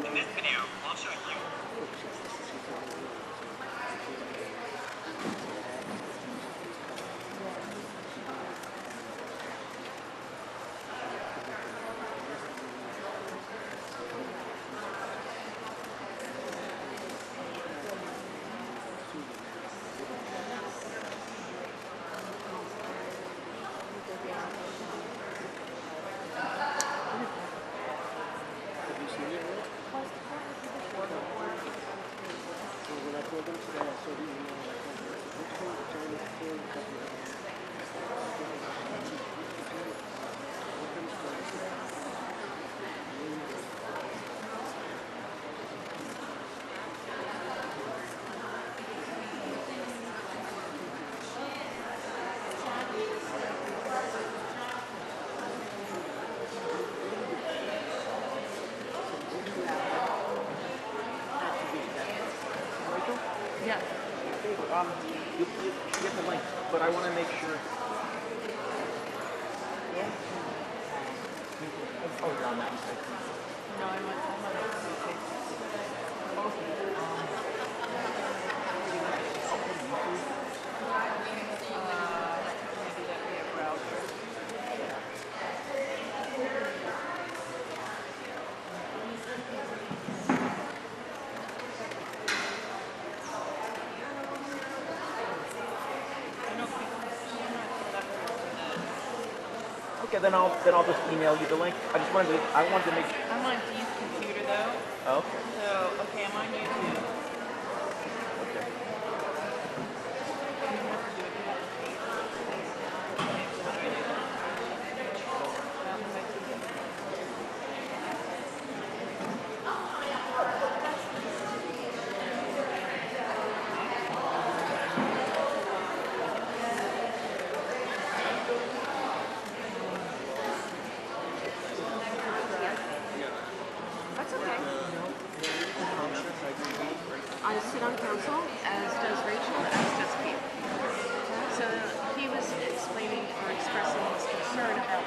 In this video, I'll show you. Yeah. You get the link, but I want to make sure. Yeah. Oh, you're on that side. No, I'm on maybe that'd be a browser. Okay, then I'll just email you the link. I wanted to make. I'm on Dee's computer though. Oh, okay. So, okay, I'm on YouTube. Okay. That's okay. I sit on council, as does Rachel, as does Pete. So he was explaining or expressing his concern about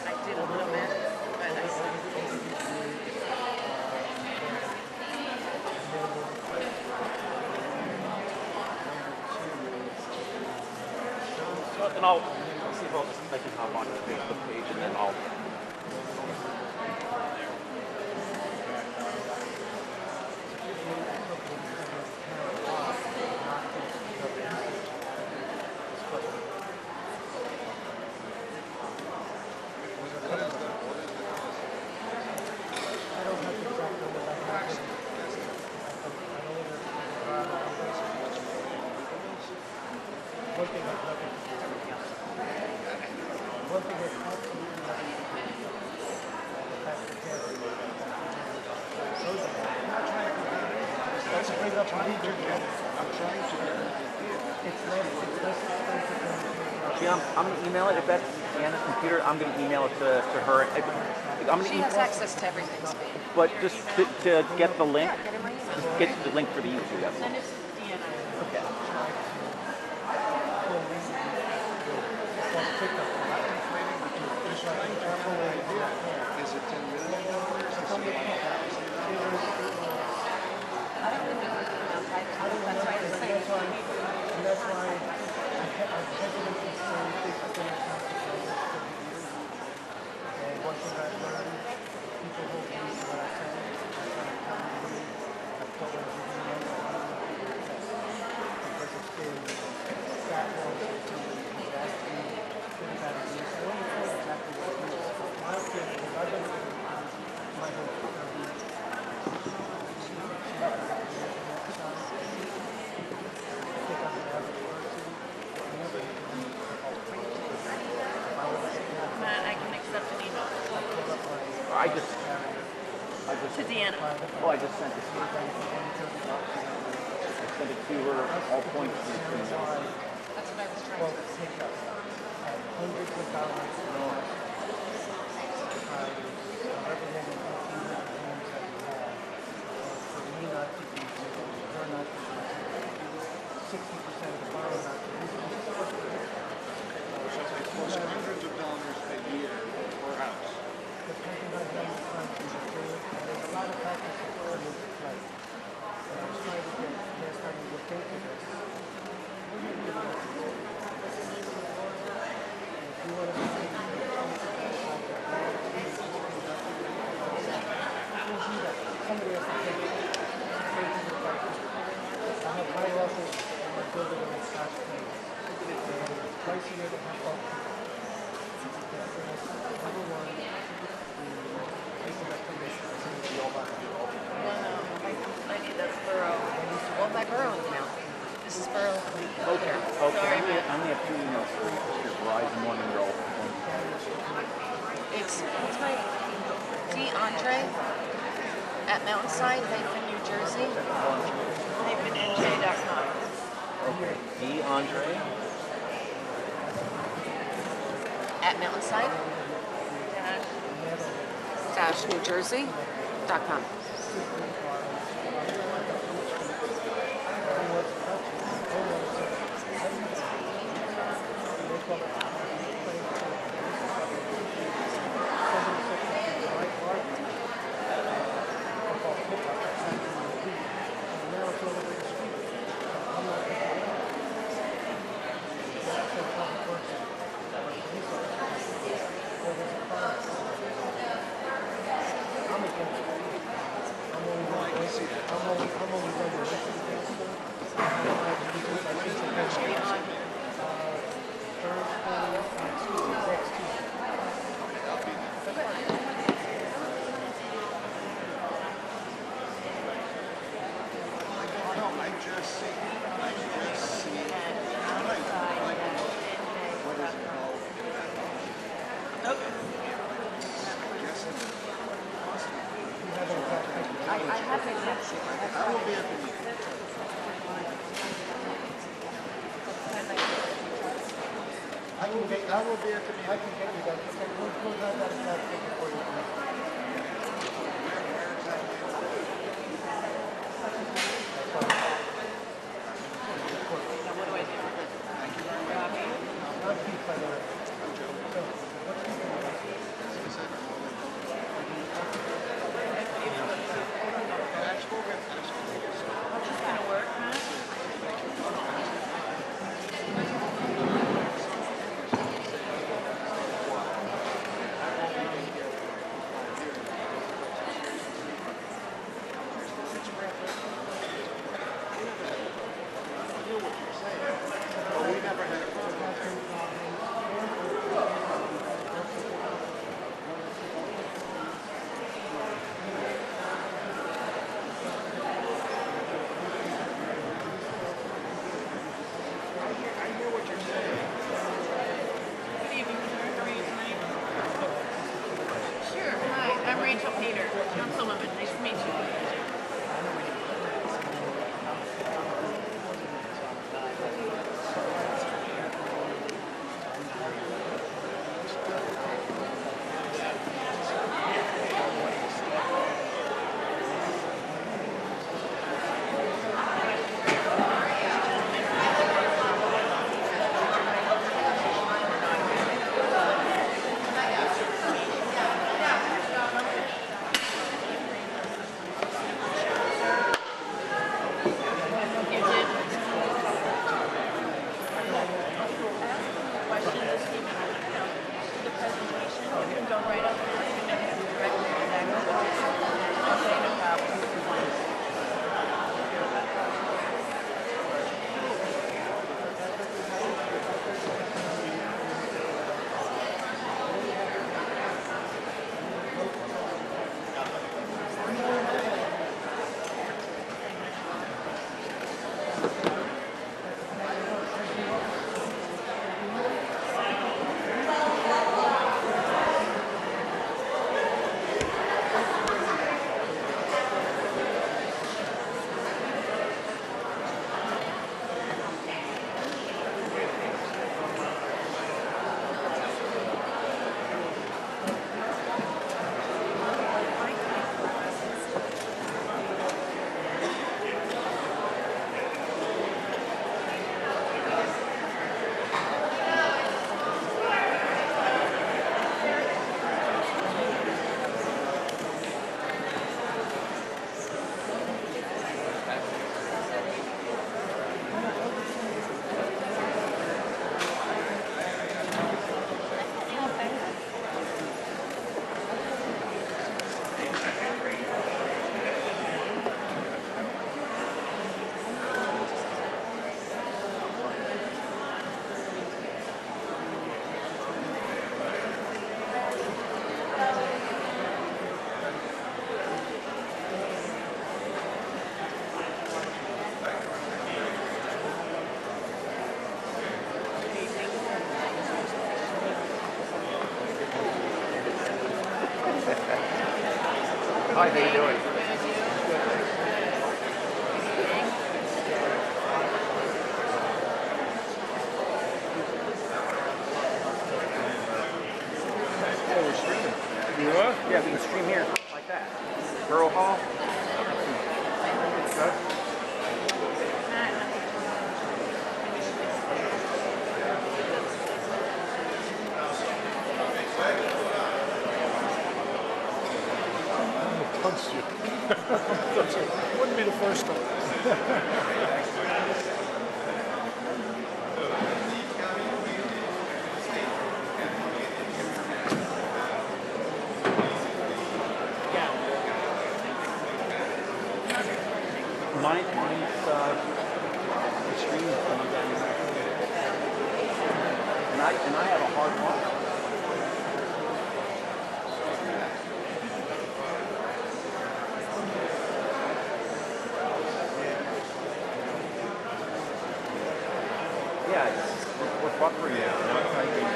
I did a little bit, but I And I'll see if I can hop onto the Facebook page, and then I'll. Yeah, I'm gonna email it. If that's Anna's computer, I'm gonna email it to her. I'm gonna She has access to everything, Speed. But just to get the link, Yeah, get in my email. just get the link for the YouTube. That's all. Send it to Deanna. Okay. Is it 10 million? That's why I was saying. That's why I'm hesitant to say things are going to have to go and one thing I've learned, people who use what I say, I try to come to me, I've told them to do because it's been that long since somebody has asked me, good about I just, To Deanna. oh, I just sent it to her. I sent it to her, all points to the email. That's what I was trying to say. Hundreds of dollars representing 1,800 homes that we have. For me not to be zero, her not to be zero, 60% of the borough not to be zero. So they cost hundreds of dollars a year per house. Depending on how much time you do it, and there's a lot of factors that come into play. And I was trying to get, they're starting to look into this. What do you really want to do? If you want to be taking the somebody has to take it. I have my office and my building on Scotch Plains. And twice a year they have both people. Number one, the people that come in to the all I need that borough. Well, my borough is now. This is borough. Okay, Sorry, I only have 2 emails for you. Your Verizon one and your old one. It's what's my DeAndre at Mountainside, New Jersey. NJ.com. Okay, DeAndre. At Mountainside New Jersey.com. I will be at the meeting. I can get you that. We'll have that exact figure for you. Not keep by the way. So, what's the How's this gonna work, huh? Sure. Hi, I'm Rachel Peter, Councilwoman. Nice to meet you. Hi, how you doing? Oh, we're streaming. You are? Yeah, we can stream here, like that. Borough Hall. Okay. Punched you. Wouldn't be the first time. Mine's extreme, and I have a hard one. Yeah, we're buffering now. Not typing.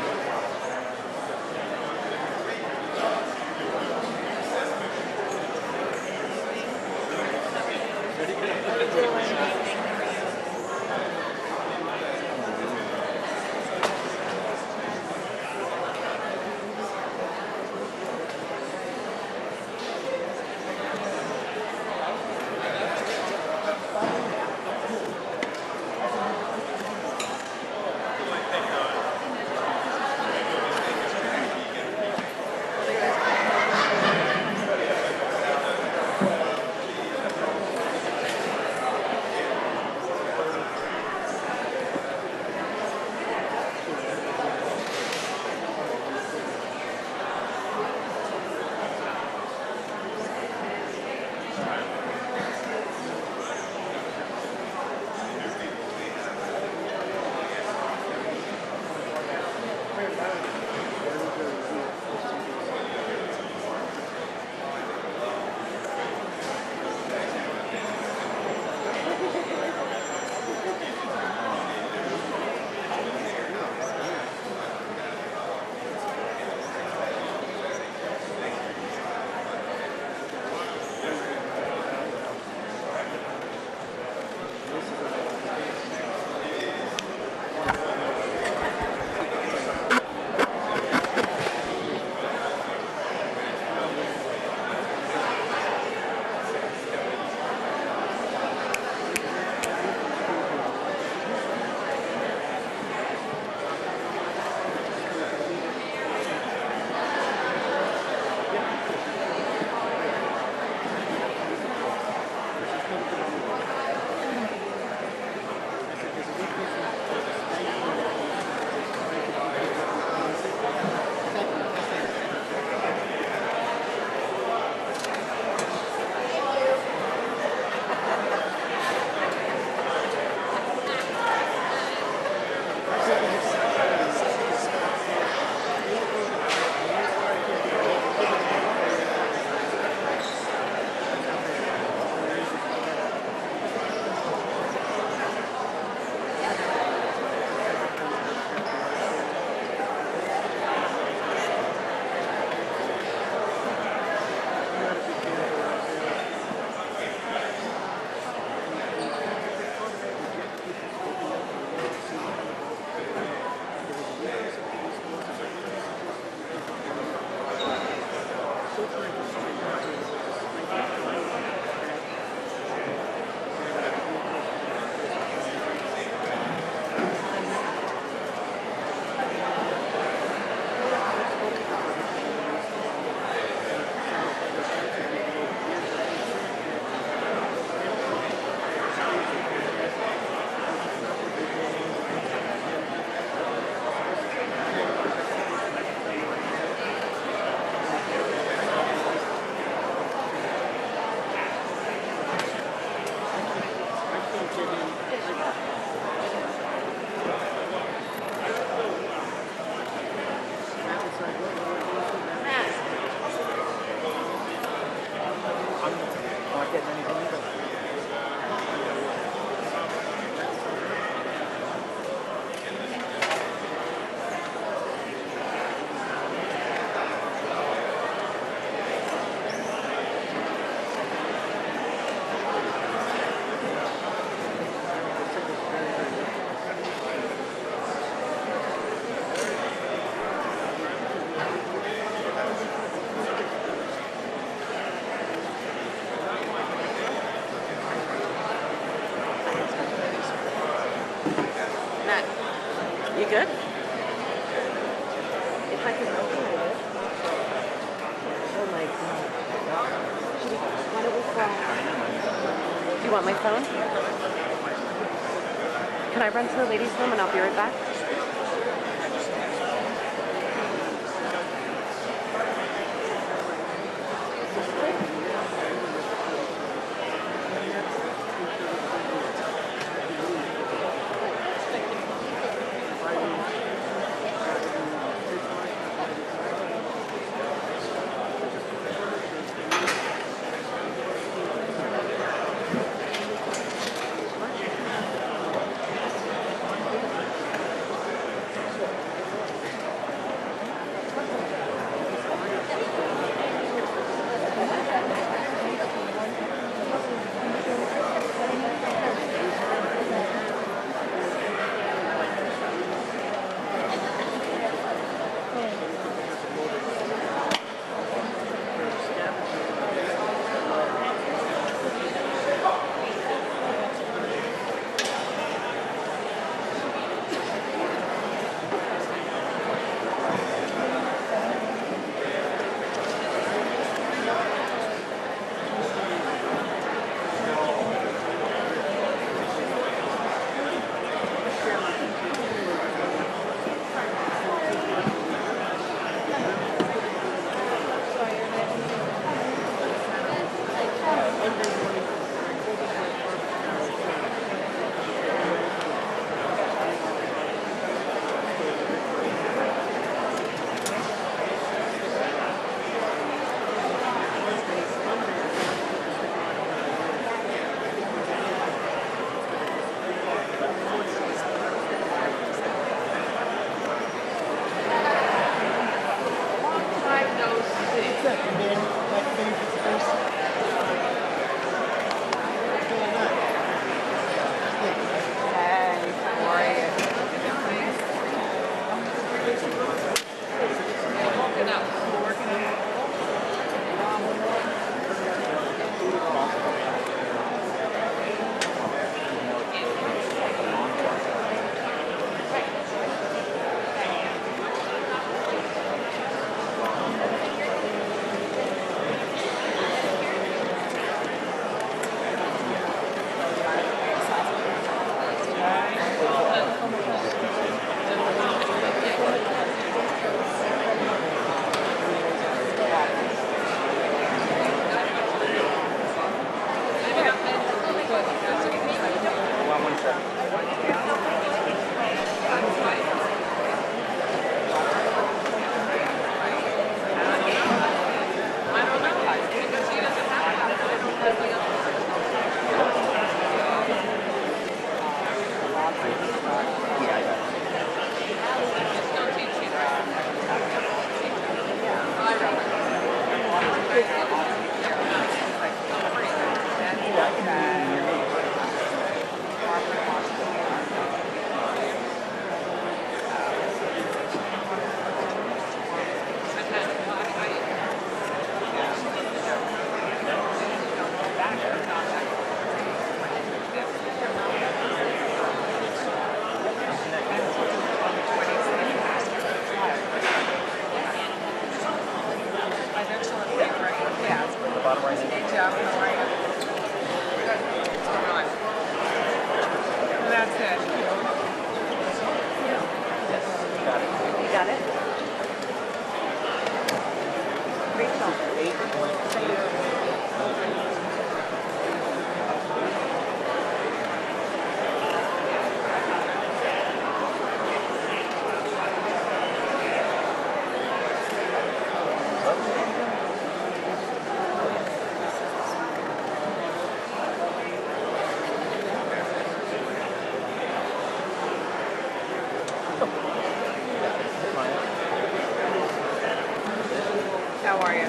Do you want my phone? Can I run to the ladies' room and I'll be right back? How are you?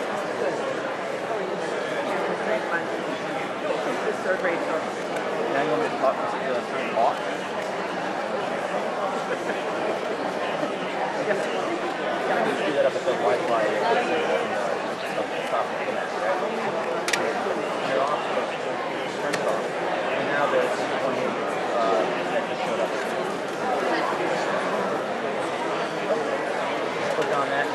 Great fun. This is third Rachel. Now you want me to talk to the off? I just do that up at the Wi-Fi stuff. They're off, but turn it off. And now there's one that just showed up. Click on that.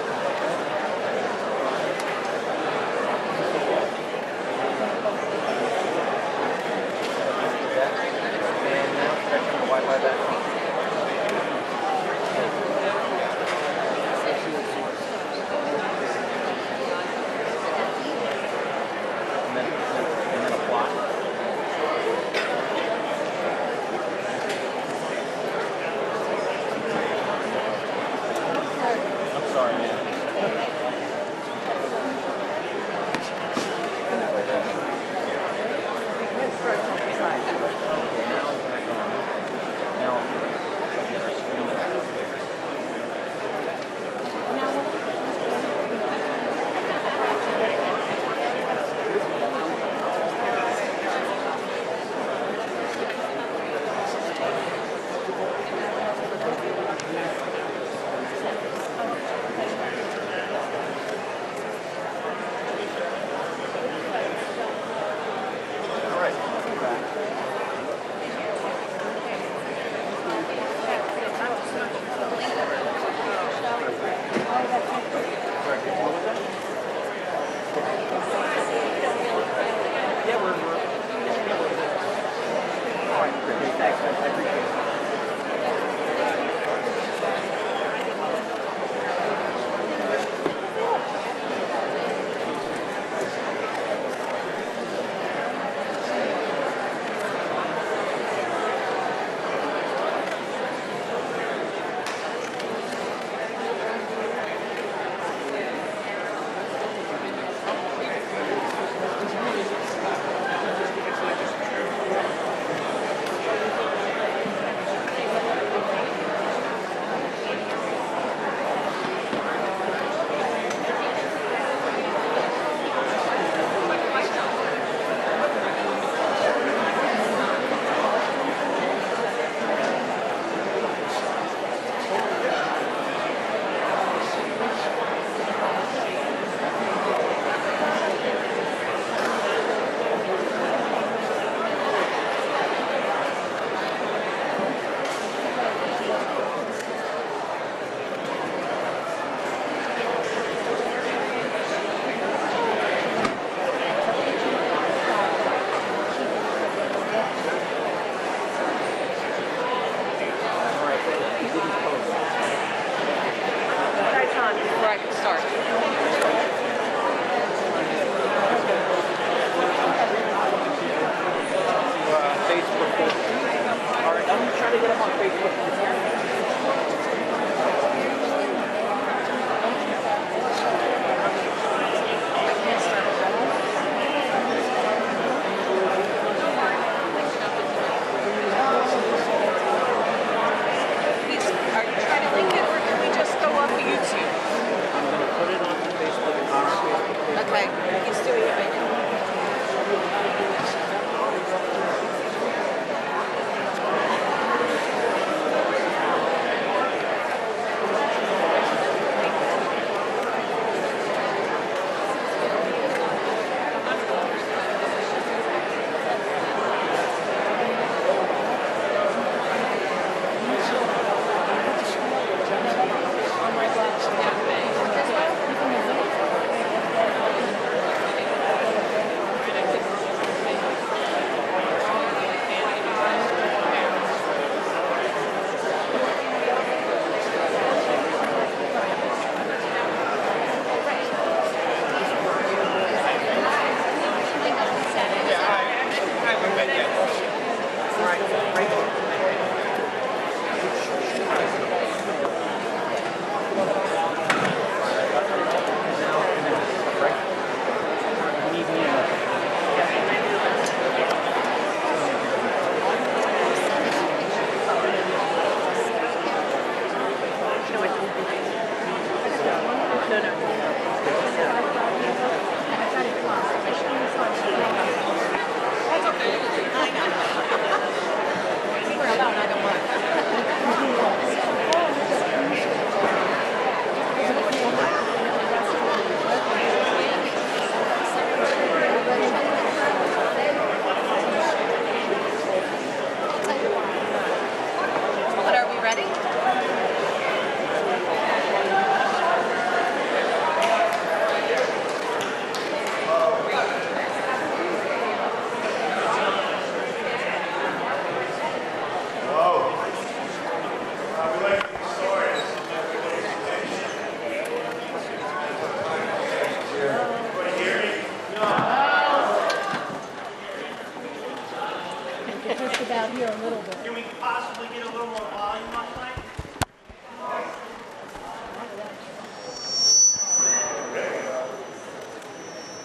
Yeah, we're all right, great. Thanks, man. I appreciate it. Before I can start. Facebook. All right, I'm trying to get him on Facebook. Are you trying to link it, or can we just go off of YouTube? I'm going to put it on Facebook, on our Facebook page. Okay, he's doing it right now. What, are we ready? Just about here a little bit. Can we possibly get a little more volume on tonight?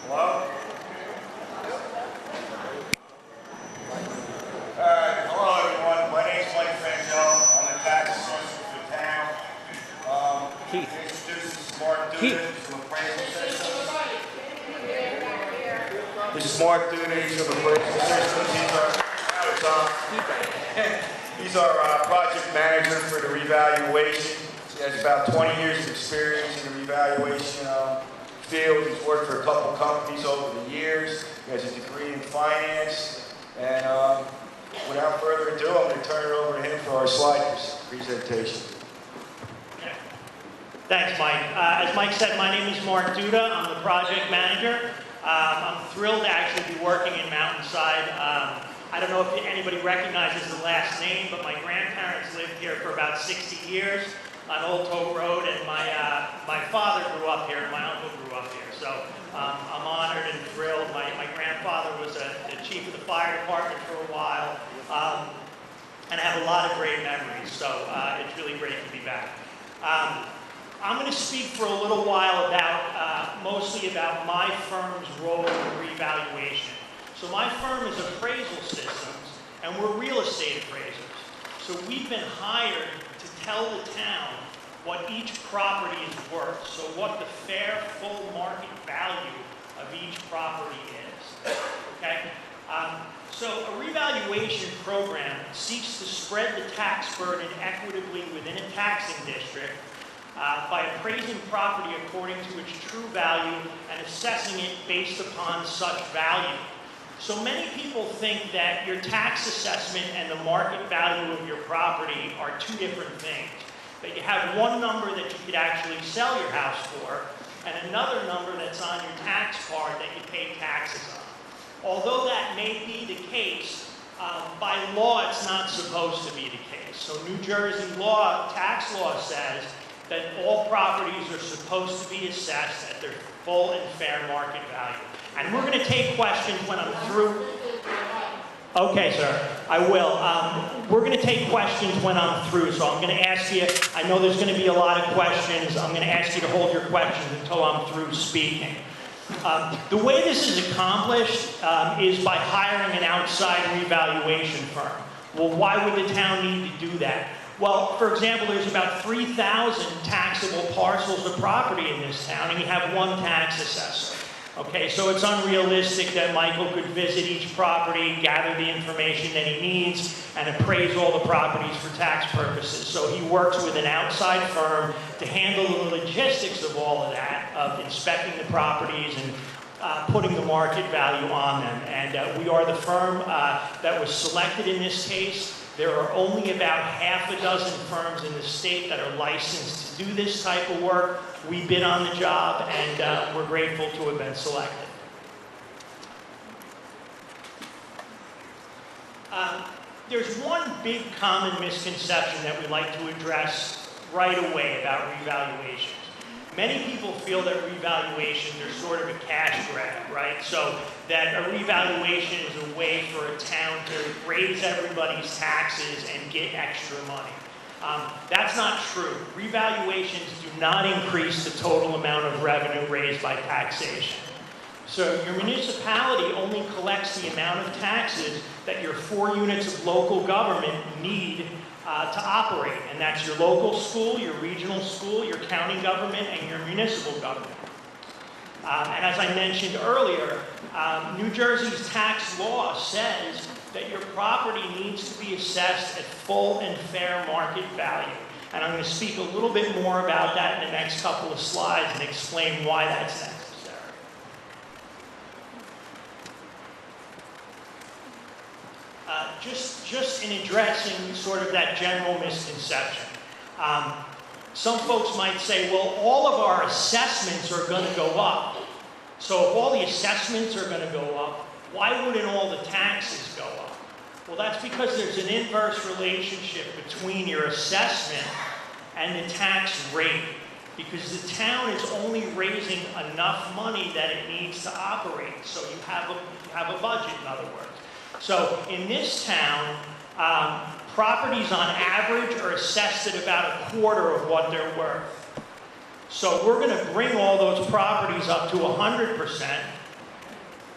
Hello? Hello everyone, my name is Mike Fanzel. I'm the tax assessor for the town. Keith. This is Mark Keith. Dugan from Appraisal Systems. This is Mark Dugan from Appraisal Systems. He's our project manager for the revaluation. He has about 20 years of experience in the revaluation field. He's worked for a couple companies over the years. He has a degree in finance. And without further ado, I'm going to turn it over to him for our slide presentation. Thanks, Mike. As Mike said, my name is Mark Duda. I'm the project manager. I'm thrilled to actually be working in Mountainside. I don't know if anybody recognizes the last name, but my grandparents lived here for about 60 years on Old Tote Road, and my father grew up here, and my uncle grew up here. So I'm honored and thrilled. My grandfather was the chief of the fire department for a while, and I have a lot of great memories. So it's really great to be back. I'm going to speak for a little while about, mostly about my firm's role in revaluation. So my firm is Appraisal Systems, and we're real estate appraisers. So we've been hired to tell the town what each property is worth, so what the fair, full market value of each property is. Okay? So a revaluation program seeks to spread the tax burden equitably within a taxing district by appraising property according to its true value and assessing it based upon such value. So many people think that your tax assessment and the market value of your property are two different things. That you have one number that you could actually sell your house for, and another number that's on your tax card that you pay taxes on. Although that may be the case, by law it's not supposed to be the case. So New Jersey law, tax law says that all properties are supposed to be assessed at their full and fair market value. And we're going to take questions when I'm through. Okay, sir, I will. We're going to take questions when I'm through, so I'm going to ask you, I know there's going to be a lot of questions. I'm going to ask you to hold your questions until I'm through speaking. The way this is accomplished is by hiring an outside revaluation firm. Well, why would the town need to do that? Well, for example, there's about 3,000 taxable parcels of property in this town, and you have one tax assessor. Okay, so it's unrealistic that Michael could visit each property, gather the information that he needs, and appraise all the properties for tax purposes. So he works with an outside firm to handle the logistics of all of that, of inspecting the properties and putting the market value on them. And we are the firm that was selected in this case. There are only about half a dozen firms in the state that are licensed to do this type of work. We bid on the job, and we're grateful to have been selected. There's one big common misconception that we'd like to address right away about revaluations. Many people feel that revaluations are sort of a cash grab, right? So that a revaluation is a way for a town to raise everybody's taxes and get extra money. That's not true. Revaluations do not increase the total amount of revenue raised by taxation. So your municipality only collects the amount of taxes that your 4 units of local government need to operate, and that's your local school, your regional school, your county government, and your municipal government. And as I mentioned earlier, New Jersey's tax law says that your property needs to be assessed at full and fair market value. And I'm going to speak a little bit more about that in the next couple of slides and explain why that's necessary. Just in addressing sort of that general misconception. Some folks might say, well, all of our assessments are going to go up. So if all the assessments are going to go up, why wouldn't all the taxes go up? Well, that's because there's an inverse relationship between your assessment and the tax rate. Because the town is only raising enough money that it needs to operate. So you have a budget, in other words. So in this town, properties on average are assessed at about 1/4 of what they're worth. So we're going to bring all those properties up to 100%.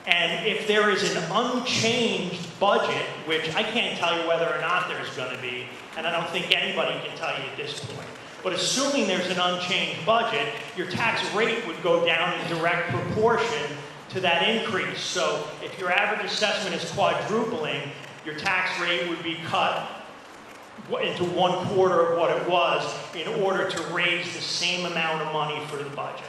And if there is an unchanged budget, which I can't tell you whether or not there's going to be, and I don't think anybody can tell you at this point, but assuming there's an unchanged budget, your tax rate would go down in direct proportion to that increase. So if your average assessment is quadrupling, your tax rate would be cut into 1/4 of what it was in order to raise the same amount of money for the budget.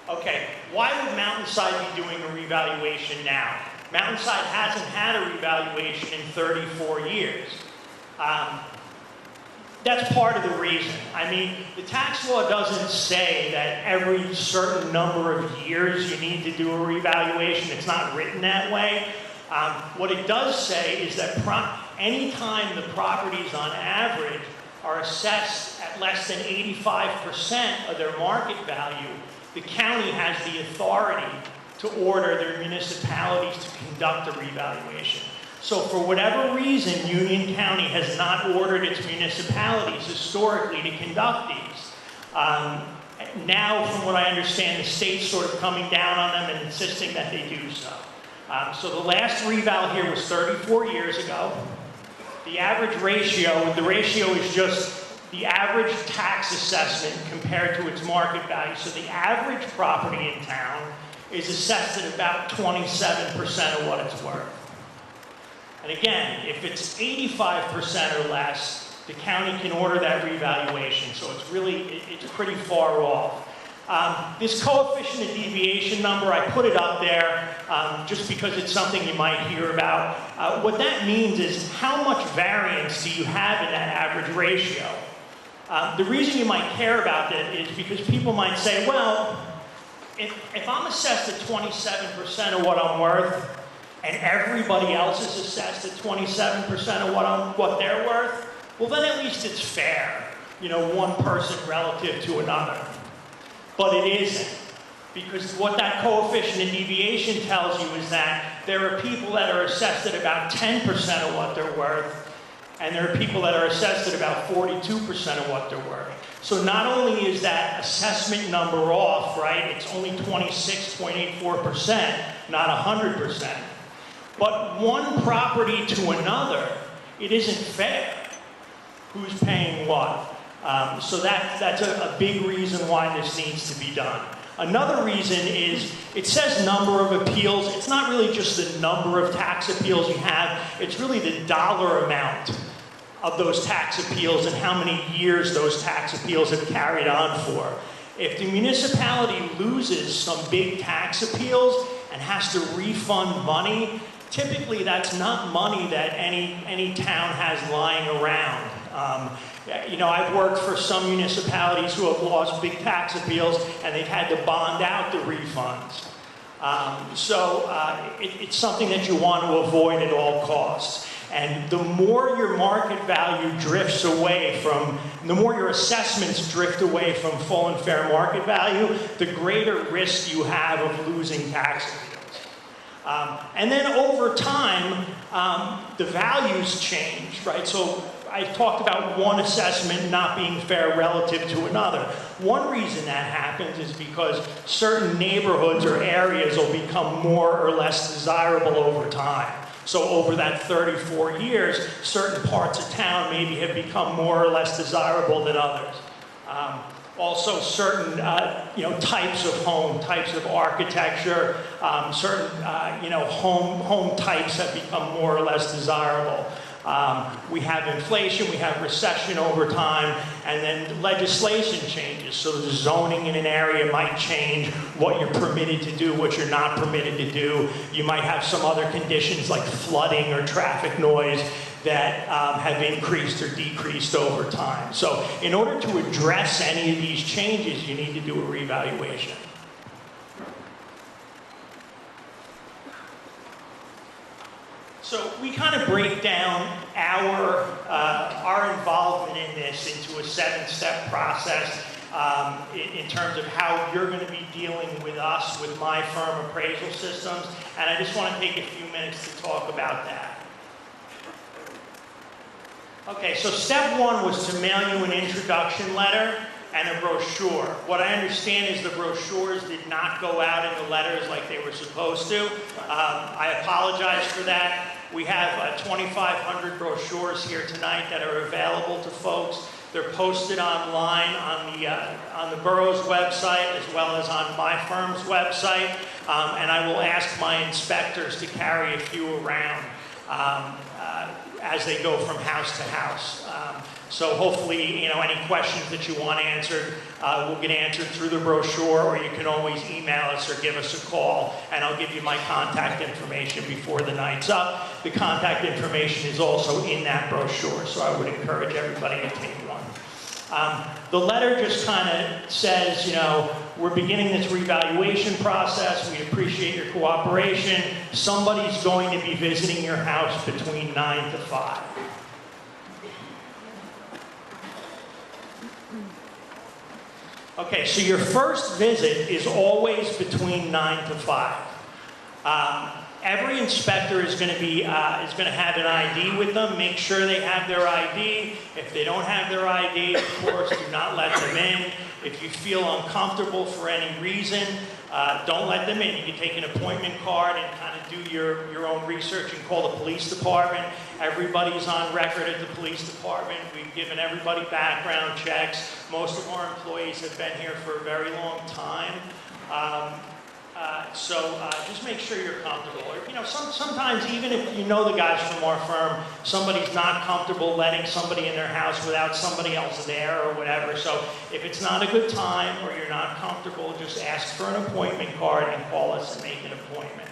Okay, why would Mountainside be doing a revaluation now? Mountainside hasn't had a revaluation in 34 years. That's part of the reason. I mean, the tax law doesn't say that every certain number of years you need to do a revaluation. It's not written that way. What it does say is that anytime the properties on average are assessed at less than 85% of their market value, the county has the authority to order their municipalities to conduct a revaluation. So for whatever reason, Union County has not ordered its municipalities historically to conduct these. Now, from what I understand, the state's sort of coming down on them and insisting that they do so. So the last reval here was 34 years ago. The average ratio, the ratio is just the average tax assessment compared to its market value. So the average property in town is assessed at about 27% of what it's worth. And again, if it's 85% or less, the county can order that revaluation. So it's pretty far off. This coefficient of deviation number, I put it up there just because it's something you might hear about. What that means is how much variance do you have in that average ratio? The reason you might care about that is because people might say, well, if I'm assessed at 27% of what I'm worth, and everybody else is assessed at 27% of what they're worth, well then at least it's fair, you know, one person relative to another. But it isn't, because what that coefficient of deviation tells you is that there are people that are assessed at about 10% of what they're worth, and there are people that are assessed at about 42% of what they're worth. So not only is that assessment number off, right, it's only 26.84%, not 100%. But one property to another, it isn't fair who's paying what. So that's a big reason why this needs to be done. Another reason is it says number of appeals. It's not really just the number of tax appeals you have. It's really the dollar amount of those tax appeals and how many years those tax appeals have carried on for. If the municipality loses some big tax appeals and has to refund money, typically that's not money that any town has lying around. You know, I've worked for some municipalities who have lost big tax appeals and they've had to bond out the refunds. It's something that you want to avoid at all costs. And the more your market value drifts away from, the more your assessments drift away from full and fair market value, the greater risk you have of losing tax appeals. And then over time, the values change, right? So I talked about one assessment not being fair relative to another. One reason that happens is because certain neighborhoods or areas will become more or less desirable over time. So over that 34 years, certain parts of town maybe have become more or less desirable than others. Also certain types of home, types of architecture, certain home types have become more or less desirable. We have inflation, we have recession over time, and then legislation changes. So the zoning in an area might change, what you're permitted to do, what you're not permitted to do. You might have some other conditions like flooding or traffic noise that have increased or decreased over time. So in order to address any of these changes, you need to do a revaluation. So we kind of break down our involvement in this into a 7-step process in terms of how you're going to be dealing with us, with my firm Appraisal Systems, and I just want to take a few minutes to talk about that. Okay, so step 1 was to mail you an introduction letter and a brochure. What I understand is the brochures did not go out in the letters like they were supposed to. I apologize for that. We have 2,500 brochures here tonight that are available to folks. They're posted online on the borough's website as well as on my firm's website. And I will ask my inspectors to carry a few around as they go from house to house. So hopefully, any questions that you want answered will get answered through the brochure, or you can always email us or give us a call, and I'll give you my contact information before the night's up. The contact information is also in that brochure, so I would encourage everybody to take one. The letter just kind of says, we're beginning this revaluation process. We appreciate your cooperation. Somebody's going to be visiting your house between 9 to 5. Okay, so your first visit is always between 9 to 5. Every inspector is going to have an ID with them. Make sure they have their ID. If they don't have their ID, of course, do not let them in. If you feel uncomfortable for any reason, don't let them in. You can take an appointment card and kind of do your own research and call the police department. Everybody's on record at the police department. We've given everybody background checks. Most of our employees have been here for a very long time. So just make sure you're comfortable. Or, sometimes even if you know the guys from our firm, somebody's not comfortable letting somebody in their house without somebody else there or whatever. So if it's not a good time or you're not comfortable, just ask for an appointment card and call us and make an appointment.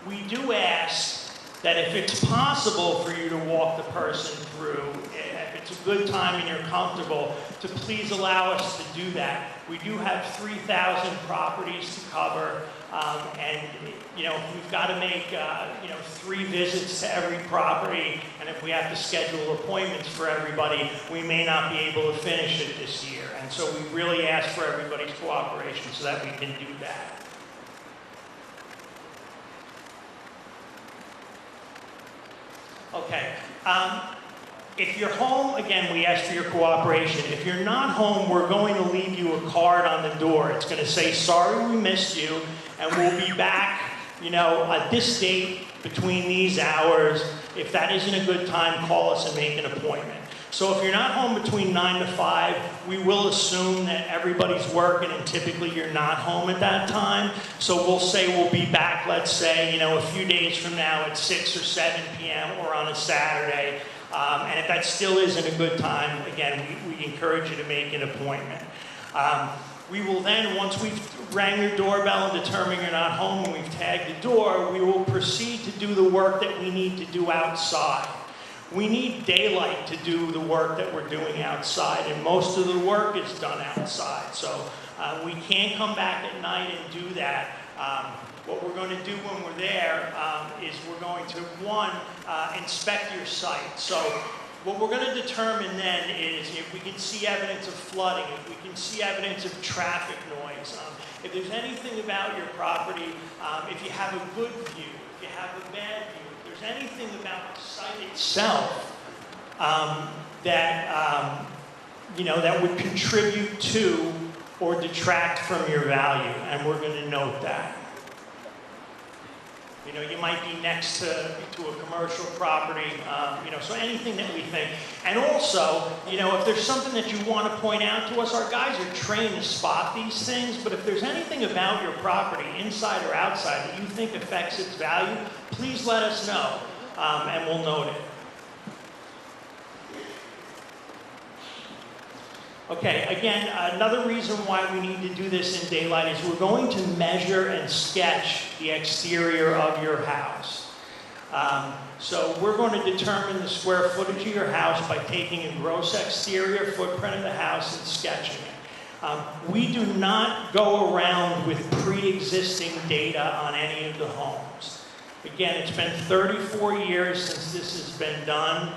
We do ask that if it's possible for you to walk the person through, if it's a good time and you're comfortable, to please allow us to do that. We do have 3,000 properties to cover, and we've got to make 3 visits to every property, and if we have to schedule appointments for everybody, we may not be able to finish it this year. And so we really ask for everybody's cooperation so that we can do that. Okay. If you're home, again, we ask for your cooperation. If you're not home, we're going to leave you a card on the door. It's going to say, sorry we missed you, and we'll be back, at this date between these hours. If that isn't a good time, call us and make an appointment. So if you're not home between 9 to 5, we will assume that everybody's working, and typically you're not home at that time. So we'll say we'll be back, let's say, a few days from now at 6 or 7 p.m. or on a Saturday. And if that still isn't a good time, again, we encourage you to make an appointment. We will then, once we've rang your doorbell and determined you're not home and we've tagged the door, we will proceed to do the work that we need to do outside. We need daylight to do the work that we're doing outside, and most of the work is done outside. So we can't come back at night and do that. What we're going to do when we're there is we're going to, one, inspect your site. So what we're going to determine then is if we can see evidence of flooding, if we can see evidence of traffic noise, if there's anything about your property, if you have a good view, if you have a bad view, if there's anything about the site itself that would contribute to or detract from your value, and we're going to note that. You might be next to a commercial property, so anything that we think. And also, if there's something that you want to point out to us, our guys are trained to spot these things, but if there's anything about your property, inside or outside, that you think affects its value, please let us know, and we'll note it. Okay, again, another reason why we need to do this in daylight is we're going to measure and sketch the exterior of your house. So we're going to determine the square footage of your house by taking a gross exterior footprint of the house and sketching it. We do not go around with pre-existing data on any of the homes. Again, it's been 34 years since this has been done.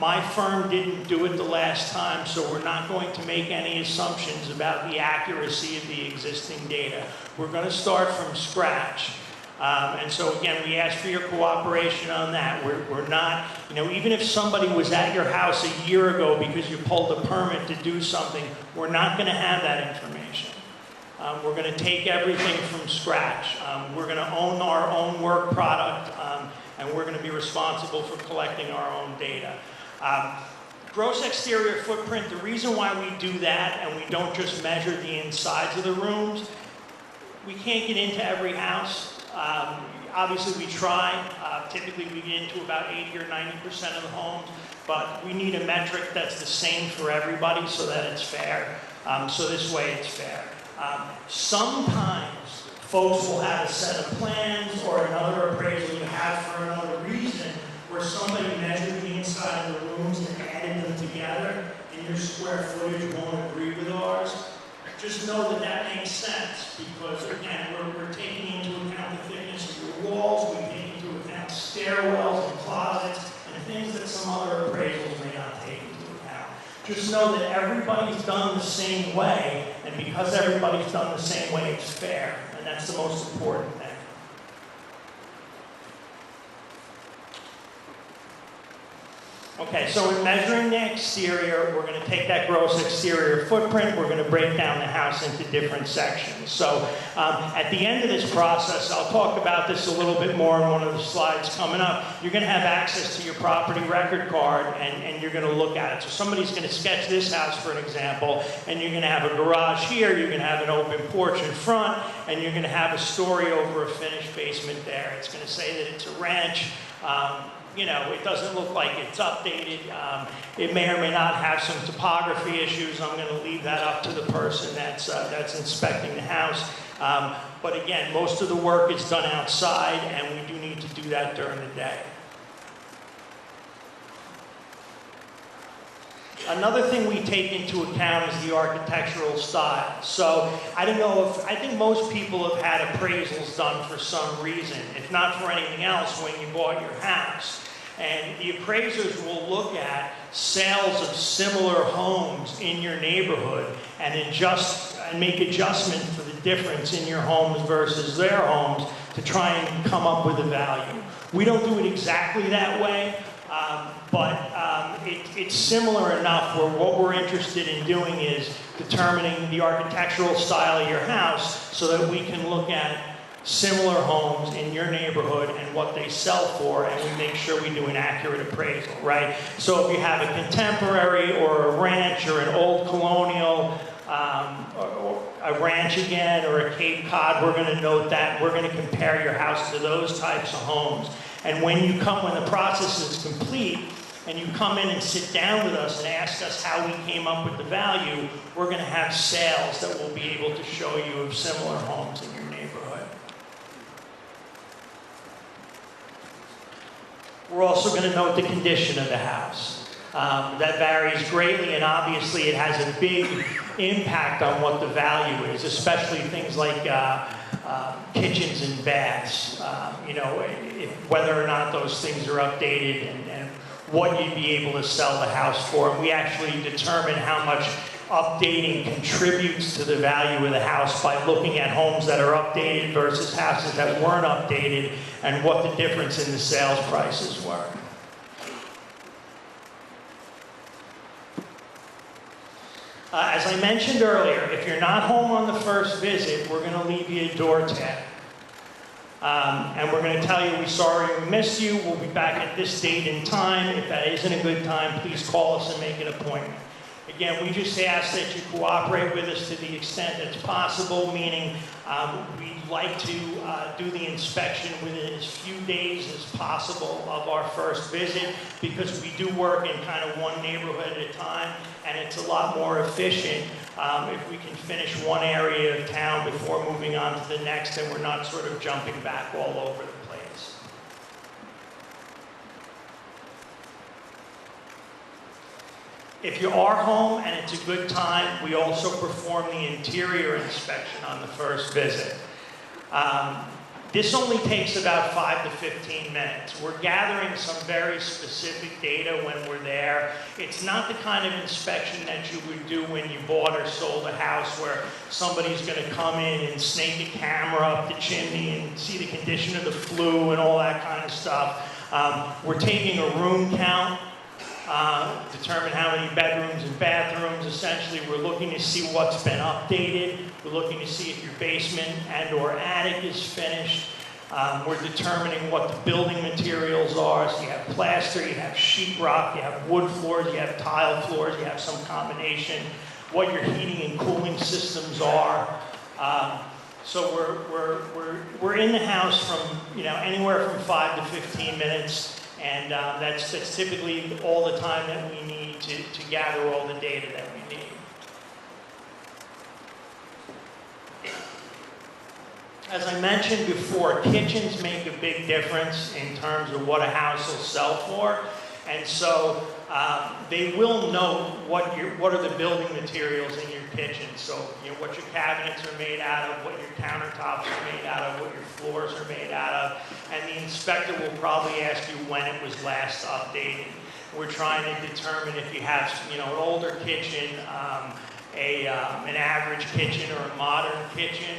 My firm didn't do it the last time, so we're not going to make any assumptions about the accuracy of the existing data. We're going to start from scratch. And so again, we ask for your cooperation on that. We're not, even if somebody was at your house a year ago because you pulled a permit to do something, we're not going to have that information. We're going to take everything from scratch. We're going to own our own work product, and we're going to be responsible for collecting our own data. Gross exterior footprint, the reason why we do that and we don't just measure the insides of the rooms, we can't get into every house. Obviously we try, Typically, we get into about 80 or 90% of the homes, but we need a metric that's the same for everybody so that it's fair. So this way it's fair. Sometimes folks will have a set of plans or another appraisal you have for another reason where somebody measured the inside of the rooms and added them together and your square footage won't agree with ours. Just know that that makes sense because, again, we're taking into account the thickness of your walls, we take into account stairwells and closets and things that some other appraisals may not take into account. Just know that everybody's done the same way, and because everybody's done the same way, it's fair, and that's the most important thing. Okay, so in measuring the exterior, we're going to take that gross exterior footprint, we're going to break down the house into different sections. So at the end of this process, I'll talk about this a little bit more in one of the slides coming up. You're going to have access to your property record card and you're going to look at it. So somebody's going to sketch this house for an example, and you're going to have a garage here, you're going to have an open porch in front, and you're going to have a story over a finished basement there. It's going to say that it's a ranch. You know, it doesn't look like it's updated. It may or may not have some topography issues. I'm going to leave that up to the person that's inspecting the house. But again, most of the work is done outside, and we do need to do that during the day. Another thing we take into account is the architectural style. So I don't know if, I think most people have had appraisals done for some reason, if not for anything else, when you bought your house. And the appraisers will look at sales of similar homes in your neighborhood and make adjustments for the difference in your homes versus their homes to try and come up with a value. We don't do it exactly that way, but it's similar enough where what we're interested in doing is determining the architectural style of your house so that we can look at similar homes in your neighborhood and what they sell for, and we make sure we do an accurate appraisal, right? So if you have a contemporary or a ranch or an old colonial, or a ranch again, or a Cape Cod, we're going to note that. We're going to compare your house to those types of homes. And when the process is complete, and you come in and sit down with us and ask us how we came up with the value, we're going to have sales that we'll be able to show you of similar homes in your neighborhood. We're also going to note the condition of the house. That varies greatly, and obviously it has a big impact on what the value is, especially things like kitchens and baths. You know, whether or not those things are updated and what you'd be able to sell the house for. And we actually determine how much updating contributes to the value of the house by looking at homes that are updated versus houses that weren't updated and what the difference in the sales prices were. As I mentioned earlier, if you're not home on the first visit, we're going to leave you a door tag. And we're going to tell you we're sorry we missed you. We'll be back at this date and time. If that isn't a good time, please call us and make an appointment. Again, we just ask that you cooperate with us to the extent that's possible, meaning we'd like to do the inspection within as few days as possible of our first visit, because we do work in kind of one neighborhood at a time, and it's a lot more efficient if we can finish one area of town before moving on to the next, and we're not sort of jumping back all over the place. If you are home and it's a good time, we also perform the interior inspection on the first visit. This only takes about 5 to 15 minutes. We're gathering some very specific data when we're there. It's not the kind of inspection that you would do when you bought or sold a house where somebody's going to come in and snake a camera up the chimney and see the condition of the flue and all that kind of stuff. We're taking a room count. Determine how many bedrooms and bathrooms. Essentially, we're looking to see what's been updated. We're looking to see if your basement and or attic is finished. We're determining what the building materials are. So you have plaster, you have sheetrock, you have wood floors, you have tile floors, you have some combination. What your heating and cooling systems are. So we're in the house from, anywhere from 5 to 15 minutes, and that's typically all the time that we need to gather all the data that we need. As I mentioned before, kitchens make a big difference in terms of what a house will sell for. And so they will know what are the building materials in your kitchen. So what your cabinets are made out of, what your countertops are made out of, what your floors are made out of. And the inspector will probably ask you when it was last updated. We're trying to determine if you have an older kitchen, an average kitchen, or a modern kitchen.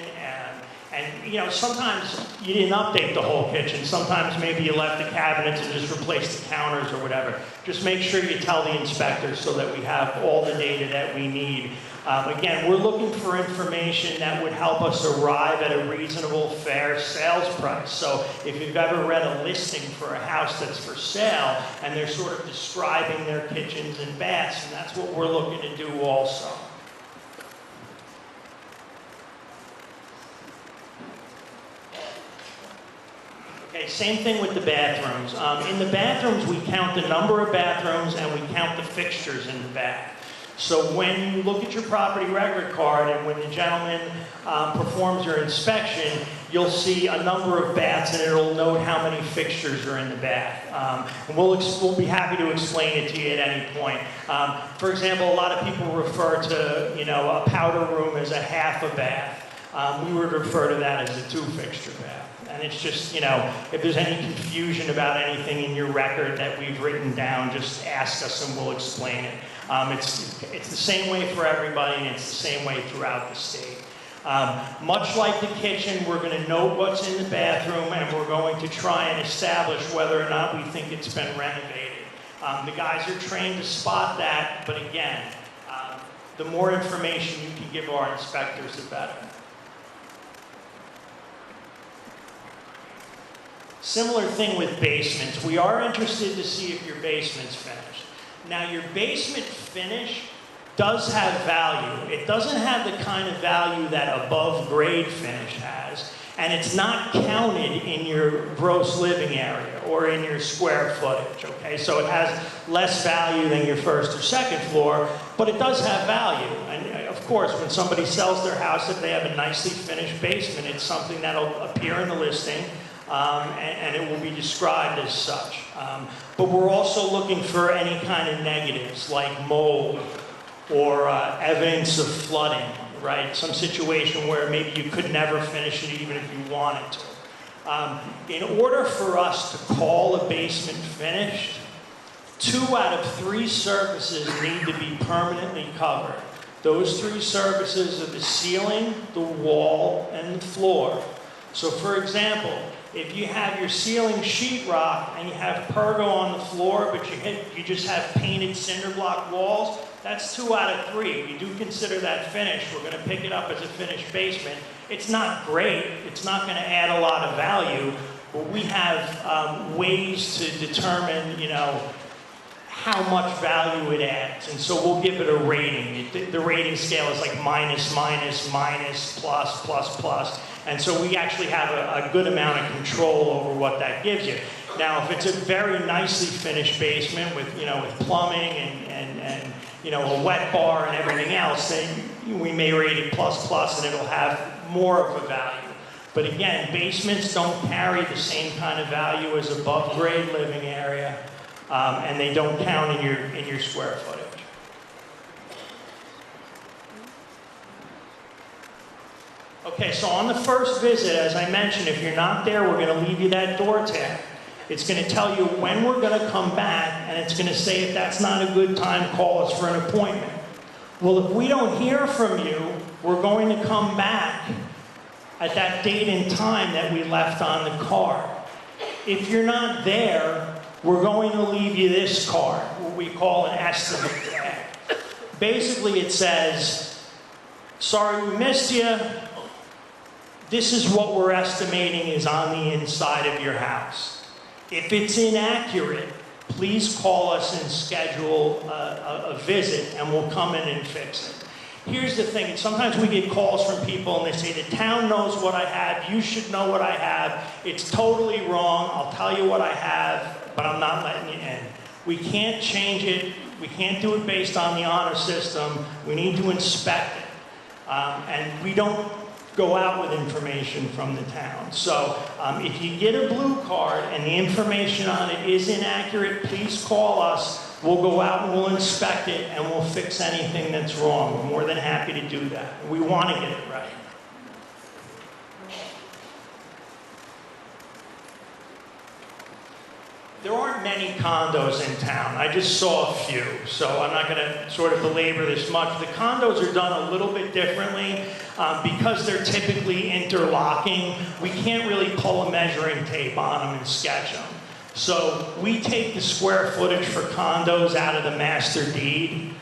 And sometimes you didn't update the whole kitchen. Sometimes maybe you left the cabinets and just replaced the counters or whatever. Just make sure you tell the inspector so that we have all the data that we need. Again, we're looking for information that would help us arrive at a reasonable, fair sales price. So if you've ever read a listing for a house that's for sale and they're sort of describing their kitchens and baths, and that's what we're looking to do also. Okay, same thing with the bathrooms. In the bathrooms, we count the number of bathrooms and we count the fixtures in the bath. So when you look at your property record card and when the gentleman performs your inspection, you'll see a number of baths and it'll note how many fixtures are in the bath. And we'll be happy to explain it to you at any point. For example, a lot of people refer to a powder room as a half a bath. We would refer to that as a 2-fixture bath. And it's just, if there's any confusion about anything in your record that we've written down, just ask us and we'll explain it. It's the same way for everybody, and it's the same way throughout the state. Much like the kitchen, we're going to note what's in the bathroom, and we're going to try and establish whether or not we think it's been renovated. The guys are trained to spot that, but again, the more information you can give our inspectors, the better. Similar thing with basements. We are interested to see if your basement's finished. Now, your basement finish does have value. It doesn't have the kind of value that above grade finish has, and it's not counted in your gross living area or in your square footage, okay? So it has less value than your first or second floor, but it does have value. And of course, when somebody sells their house, if they have a nicely finished basement, it's something that'll appear in the listing. And it will be described as such. But we're also looking for any kind of negatives like mold or evidence of flooding, right? Some situation where maybe you could never finish it even if you wanted to. In order for us to call a basement finished, 2 out of 3 surfaces need to be permanently covered. Those 3 surfaces are the ceiling, the wall, and the floor. So for example, if you have your ceiling sheetrock and you have pergo on the floor, but you just have painted cinder block walls, that's 2 out of 3. We do consider that finished. We're going to pick it up as a finished basement. It's not great. It's not going to add a lot of value, but we have ways to determine, how much value it adds. And so we'll give it a rating. The rating scale is like minus, minus, minus, plus, plus, plus. And so we actually have a good amount of control over what that gives you. Now, if it's a very nicely finished basement with, with plumbing and a wet bar and everything else, then we may rate it plus, plus, and it'll have more of a value. But again, basements don't carry the same kind of value as above grade living area, and they don't count in your square footage. Okay, so on the first visit, as I mentioned, if you're not there, we're going to leave you that door tag. It's going to tell you when we're going to come back, and it's going to say if that's not a good time, call us for an appointment. Well, if we don't hear from you, we're going to come back at that date and time that we left on the card. If you're not there, we're going to leave you this card, what we call an estimate tag. Basically, it says, sorry we missed you. This is what we're estimating is on the inside of your house. If it's inaccurate, please call us and schedule a visit, and we'll come in and fix it. Here's the thing, and sometimes we get calls from people and they say, the town knows what I have, you should know what I have, it's totally wrong, I'll tell you what I have, but I'm not letting you in. We can't change it, we can't do it based on the honor system, we need to inspect it. And we don't go out with information from the town. So if you get a blue card and the information on it is inaccurate, please call us. We'll go out and we'll inspect it and we'll fix anything that's wrong. We're more than happy to do that. We want to get it right. There aren't many condos in town. I just saw a few, so I'm not going to sort of belabor this much. The condos are done a little bit differently. Because they're typically interlocking, we can't really pull a measuring tape on them and sketch them. So we take the square footage for condos out of the master deed,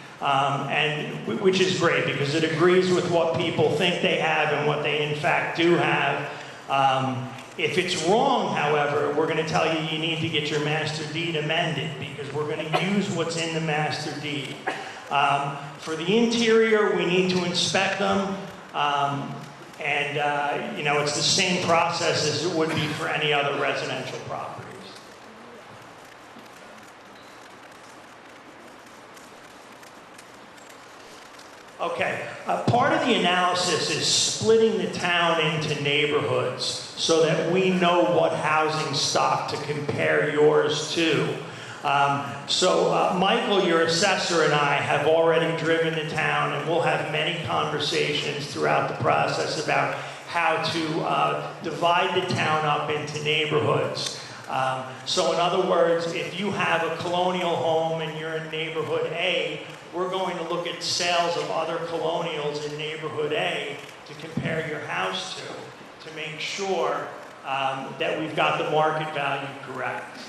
which is great because it agrees with what people think they have and what they in fact do have. If it's wrong, however, we're going to tell you you need to get your master deed amended because we're going to use what's in the master deed. For the interior, we need to inspect them. You know, it's the same process as it would be for any other residential properties. Okay, part of the analysis is splitting the town into neighborhoods so that we know what housing stock to compare yours to. Michael, your assessor, and I have already driven the town, and we'll have many conversations throughout the process about how to divide the town up into neighborhoods. So in other words, if you have a colonial home and you're in neighborhood A, we're going to look at sales of other colonials in neighborhood A to compare your house to make sure that we've got the market value correct.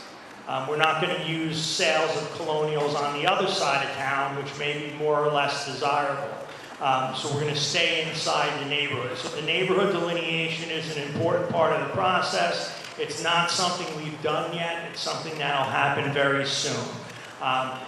We're not going to use sales of colonials on the other side of town, which may be more or less desirable. So we're going to stay inside the neighborhood. So the neighborhood delineation is an important part of the process. It's not something we've done yet. It's something that'll happen very soon.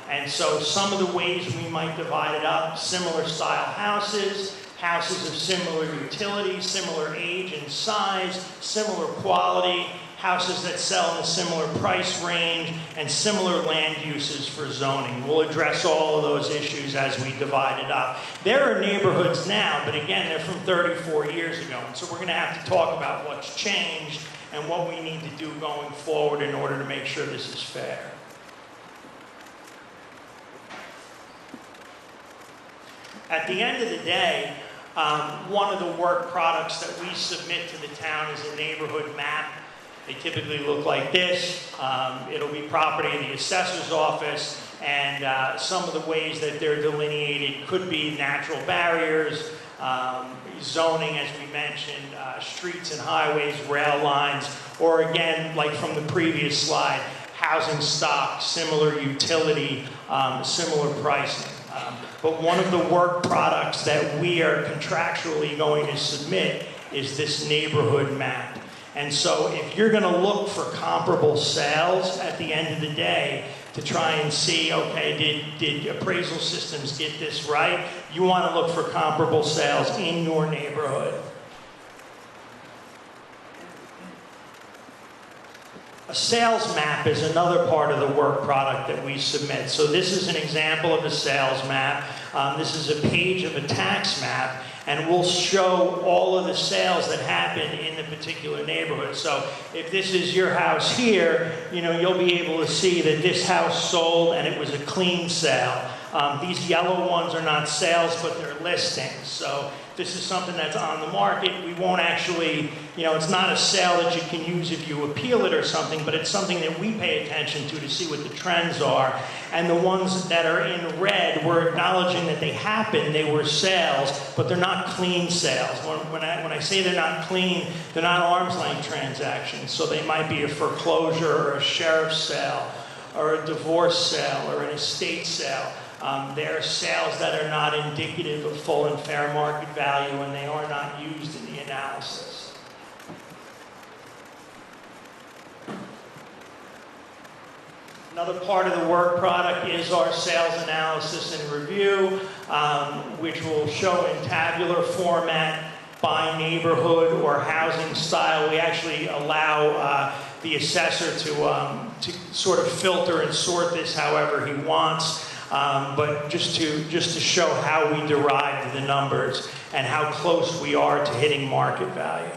And so some of the ways we might divide it up, similar style houses, houses of similar utility, similar age and size, similar quality, houses that sell in a similar price range, and similar land uses for zoning. We'll address all of those issues as we divide it up. There are neighborhoods now, but again, they're from 34 years ago. And so we're going to have to talk about what's changed and what we need to do going forward in order to make sure this is fair. At the end of the day, one of the work products that we submit to the town is a neighborhood map. They typically look like this. It'll be property in the assessor's office, and some of the ways that they're delineated could be natural barriers, zoning, as we mentioned, streets and highways, rail lines, or again, like from the previous slide, housing stock, similar utility, similar pricing. But one of the work products that we are contractually going to submit is this neighborhood map. And so if you're going to look for comparable sales at the end of the day to try and see, okay, did appraisal systems get this right? You want to look for comparable sales in your neighborhood. A sales map is another part of the work product that we submit. So this is an example of a sales map. This is a page of a tax map, and we'll show all of the sales that happen in the particular neighborhood. So if this is your house here, you know, you'll be able to see that this house sold and it was a clean sale. These yellow ones are not sales, but they're listings. So this is something that's on the market. We won't actually, you know, it's not a sale that you can use if you appeal it or something, but it's something that we pay attention to see what the trends are. And the ones that are in red, we're acknowledging that they happened, they were sales, but they're not clean sales. When I say they're not clean, they're not arm's length transactions. So they might be a foreclosure or a sheriff's sale or a divorce sale or an estate sale. They're sales that are not indicative of full and fair market value, and they are not used in the analysis. Another part of the work product is our sales analysis and review, which will show in tabular format by neighborhood or housing style. We actually allow the assessor to sort of filter and sort this however he wants, but just to show how we derive the numbers and how close we are to hitting market value.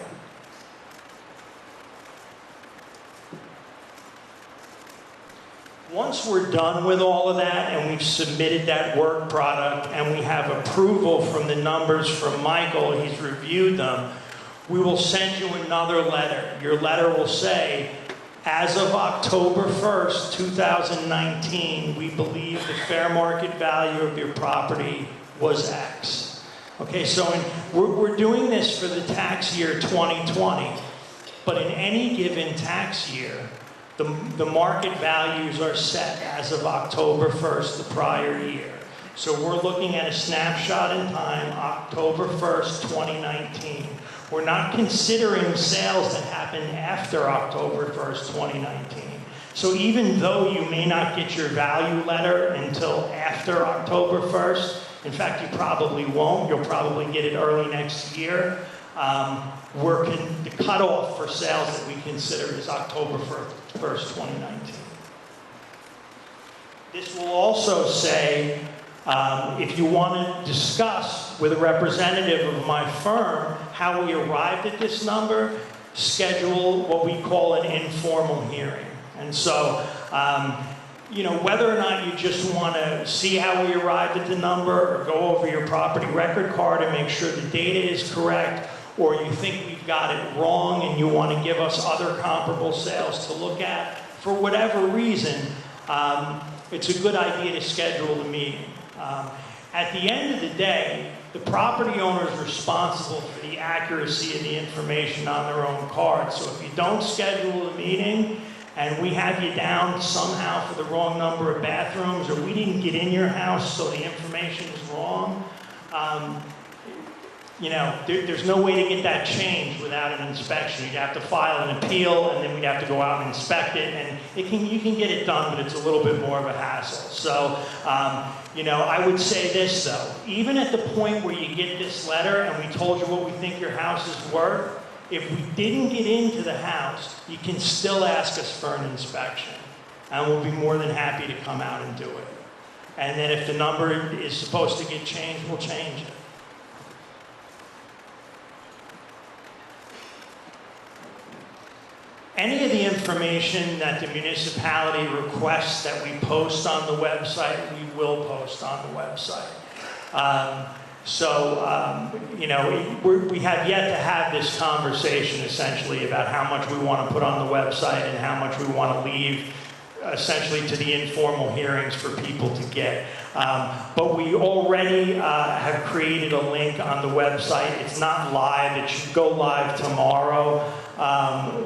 Once we're done with all of that and we've submitted that work product and we have approval from the numbers from Michael, he's reviewed them, we will send you another letter. Your letter will say, as of October 1st, 2019, we believe the fair market value of your property was X. Okay, so we're doing this for the tax year 2020, but in any given tax year, the market values are set as of October 1st, the prior year. So we're looking at a snapshot in time, October 1st, 2019. We're not considering sales that happened after October 1st, 2019. So even though you may not get your value letter until after October 1st, in fact, you probably won't. You'll probably get it early next year. The cutoff for sales that we consider is October 1st, 2019. This will also say, if you want to discuss with a representative of my firm how we arrived at this number, schedule what we call an informal hearing. And so, whether or not you just want to see how we arrived at the number or go over your property record card and make sure the data is correct, or you think we've got it wrong and you want to give us other comparable sales to look at, for whatever reason, it's a good idea to schedule the meeting. At the end of the day, the property owner is responsible for the accuracy of the information on their own card. So if you don't schedule a meeting and we have you down somehow for the wrong number of bathrooms, or we didn't get in your house so the information is wrong, there's no way to get that changed without an inspection. You'd have to file an appeal, and then we'd have to go out and inspect it. And you can get it done, but it's a little bit more of a hassle. So, I would say this, though. Even at the point where you get this letter and we told you what we think your house is worth, if we didn't get into the house, you can still ask us for an inspection. And we'll be more than happy to come out and do it. And then if the number is supposed to get changed, we'll change it. Any of the information that the municipality requests that we post on the website, we will post on the website. We have yet to have this conversation essentially about how much we want to put on the website and how much we want to leave essentially to the informal hearings for people to get. But we already have created a link on the website. It's not live. It should go live tomorrow.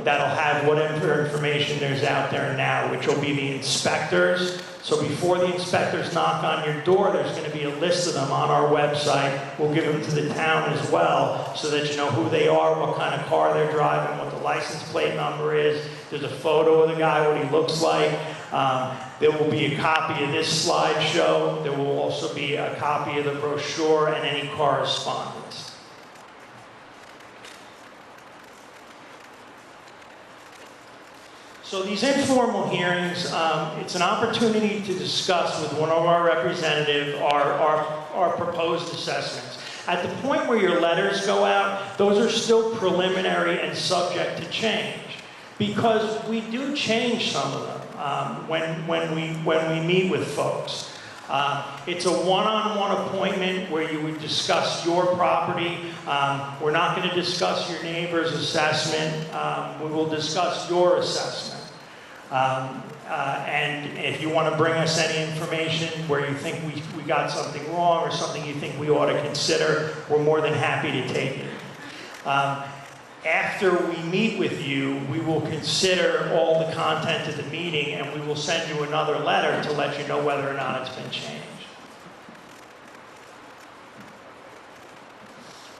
That'll have whatever information there's out there now, which will be the inspectors. So before the inspectors knock on your door, there's going to be a list of them on our website. We'll give them to the town as well, so that you know who they are, what kind of car they're driving, what the license plate number is. There's a photo of the guy, what he looks like. There will be a copy of this slideshow. There will also be a copy of the brochure and any correspondence. So these informal hearings, it's an opportunity to discuss with one of our representatives our proposed assessments. At the point where your letters go out, those are still preliminary and subject to change, because we do change some of them when we meet with folks. It's a one-on-one appointment where you would discuss your property. We're not going to discuss your neighbor's assessment. We will discuss your assessment. And if you want to bring us any information where you think we got something wrong or something you think we ought to consider, we're more than happy to take it. After we meet with you, we will consider all the content of the meeting, and we will send you another letter to let you know whether or not it's been changed.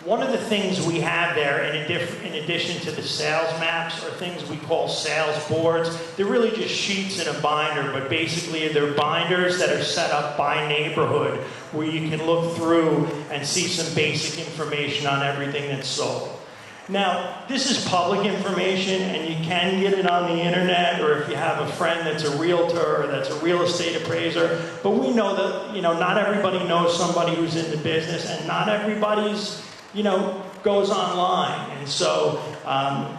One of the things we have there, in addition to the sales maps, are things we call sales boards. They're really just sheets in a binder, but basically they're binders that are set up by neighborhood where you can look through and see some basic information on everything that's sold. Now, this is public information, and you can get it on the internet, or if you have a friend that's a realtor or that's a real estate appraiser. But we know that, not everybody knows somebody who's in the business, and not everybody's, goes online. And so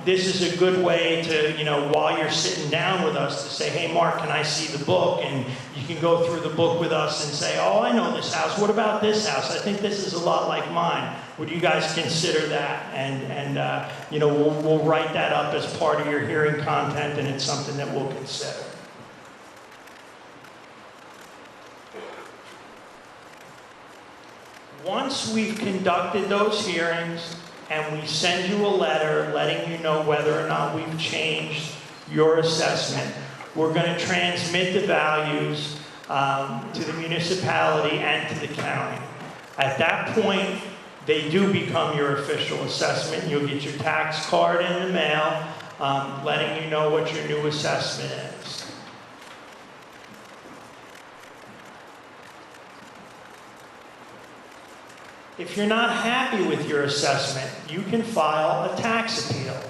this is a good way to, while you're sitting down with us, to say, hey, Mark, can I see the book? And you can go through the book with us and say, oh, I know this house. What about this house? I think this is a lot like mine. Would you guys consider that? And we'll write that up as part of your hearing content, and it's something that we'll consider. Once we've conducted those hearings and we send you a letter letting you know whether or not we've changed your assessment, we're going to transmit the values to the municipality and to the county. At that point, they do become your official assessment. You'll get your tax card in the mail letting you know what your new assessment is. If you're not happy with your assessment, you can file a tax appeal.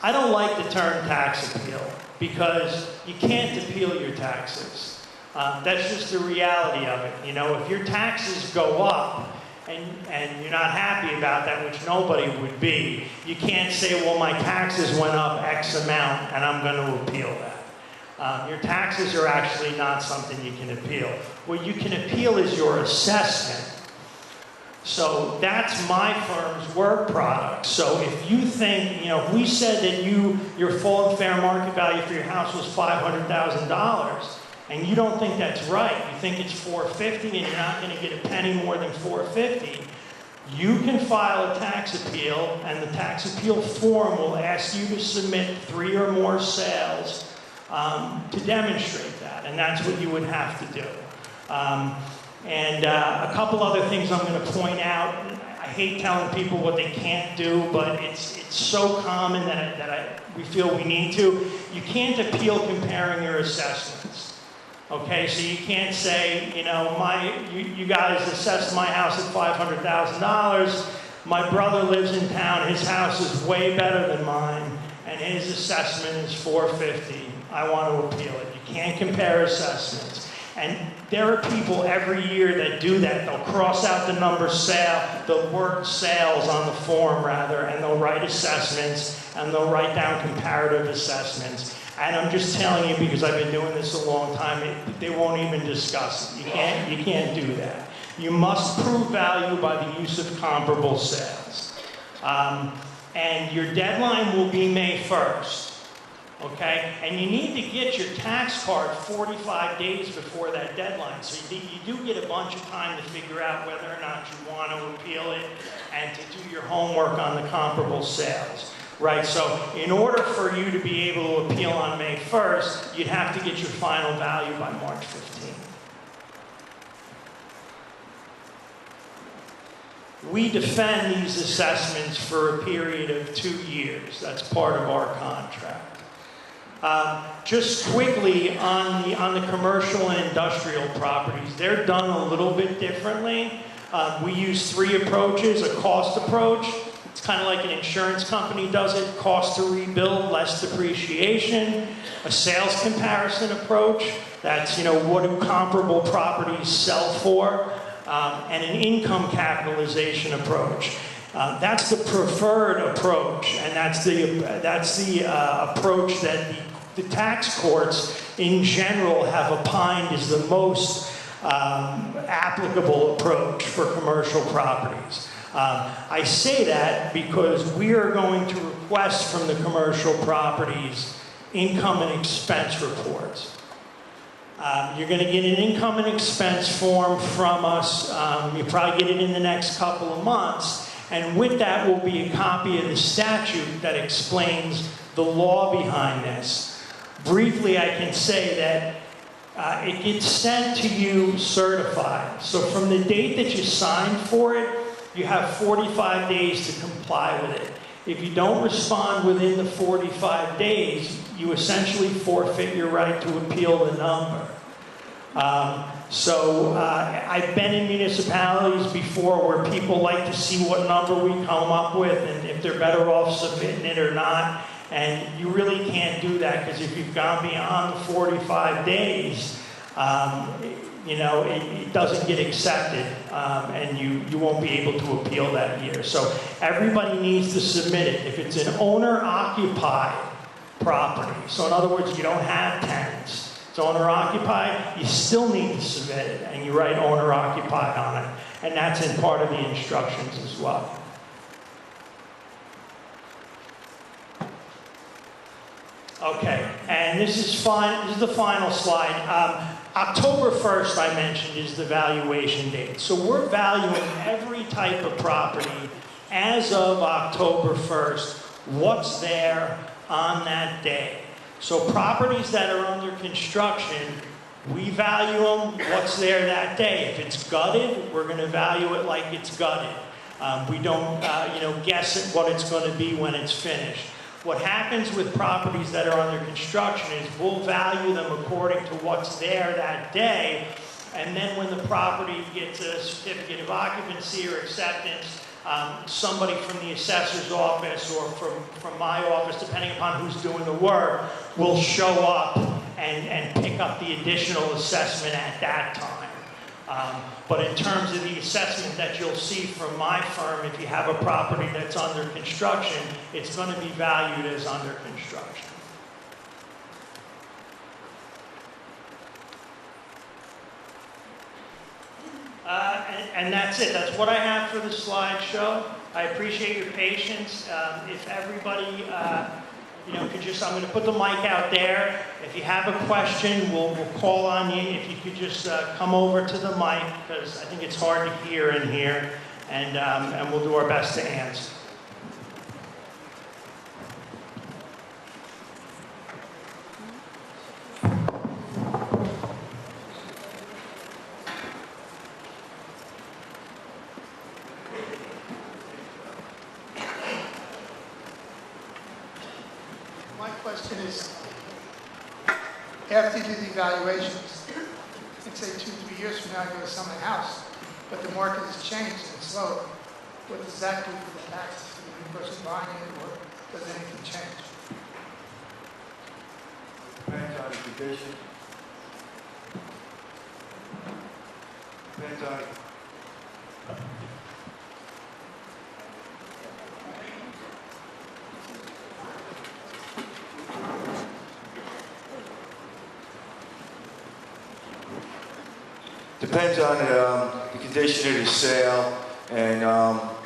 I don't like the term tax appeal because you can't appeal your taxes. That's just the reality of it. If your taxes go up and you're not happy about that, which nobody would be, you can't say, well, my taxes went up X amount and I'm going to appeal that. Your taxes are actually not something you can appeal. What you can appeal is your assessment. So that's my firm's work product. So if you think, if we said that your full and fair market value for your house was $500,000, and you don't think that's right, you think it's $450 and you're not going to get a penny more than $450, you can file a tax appeal, and the tax appeal form will ask you to submit 3 or more sales to demonstrate that, and that's what you would have to do. And a couple other things I'm going to point out. I hate telling people what they can't do, but it's so common that we feel we need to. You can't appeal comparing your assessments. Okay, so you can't say, you guys assessed my house at $500,000. My brother lives in town. His house is way better than mine, and his assessment is $450. I want to appeal it. You can't compare assessments. And there are people every year that do that. They'll cross out the number the word sales on the form rather, and they'll write assessments, and they'll write down comparative assessments. And I'm just telling you, because I've been doing this a long time, they won't even discuss it. You can't do that. You must prove value by the use of comparable sales. And your deadline will be May 1st. Okay, and you need to get your tax card 45 days before that deadline. So you do get a bunch of time to figure out whether or not you want to appeal it and to do your homework on the comparable sales. Right, so in order for you to be able to appeal on May 1st, you'd have to get your final value by March 15th. We defend these assessments for a period of 2 years. That's part of our contract. Just quickly on the commercial and industrial properties, they're done a little bit differently. We use 3 approaches: a cost approach. It's kind of like an insurance company does it: cost to rebuild, less depreciation. A sales comparison approach. That's what do comparable properties sell for, and an income capitalization approach. That's the preferred approach, and that's the approach that the tax courts in general have opined is the most applicable approach for commercial properties. I say that because we are going to request from the commercial properties income and expense reports. You're going to get an income and expense form from us. You'll probably get it in the next couple of months. And with that will be a copy of the statute that explains the law behind this. Briefly, I can say that it gets sent to you certified. So from the date that you sign for it, you have 45 days to comply with it. If you don't respond within the 45 days, you essentially forfeit your right to appeal the number. I've been in municipalities before where people like to see what number we come up with and if they're better off submitting it or not. And you really can't do that, because if you've gone beyond the 45 days, it doesn't get accepted, and you won't be able to appeal that year. So everybody needs to submit it. If it's an owner-occupied property, so in other words, you don't have tenants, it's owner-occupied, you still need to submit it, and you write owner-occupied on it. And that's in part of the instructions as well. Okay, and this is fine. This is the final slide. October 1st, I mentioned, is the valuation date. So we're valuing every type of property as of October 1st, what's there on that day. So properties that are under construction, we value them, what's there that day. If it's gutted, we're going to value it like it's gutted. We don't, guess at what it's going to be when it's finished. What happens with properties that are under construction is we'll value them according to what's there that day, and then when the property gets a certificate of occupancy or acceptance, somebody from the assessor's office or from my office, depending upon who's doing the work, will show up and pick up the additional assessment at that time. But in terms of the assessment that you'll see from my firm, if you have a property that's under construction, it's going to be valued as under construction. And that's it. That's what I have for the slideshow. I appreciate your patience. If everybody, could just, I'm going to put the mic out there. If you have a question, we'll call on you. If you could just come over to the mic, because I think it's hard to hear in here, and we'll do our best to answer. My question is, after you do the evaluations, let's say 2-3 years from now, you're going to sell my house, but the market has changed and it's lower. What does that do for the taxes for the person buying it, or does anything change? Depends on the condition. Depends on. Depends on the condition of the sale, and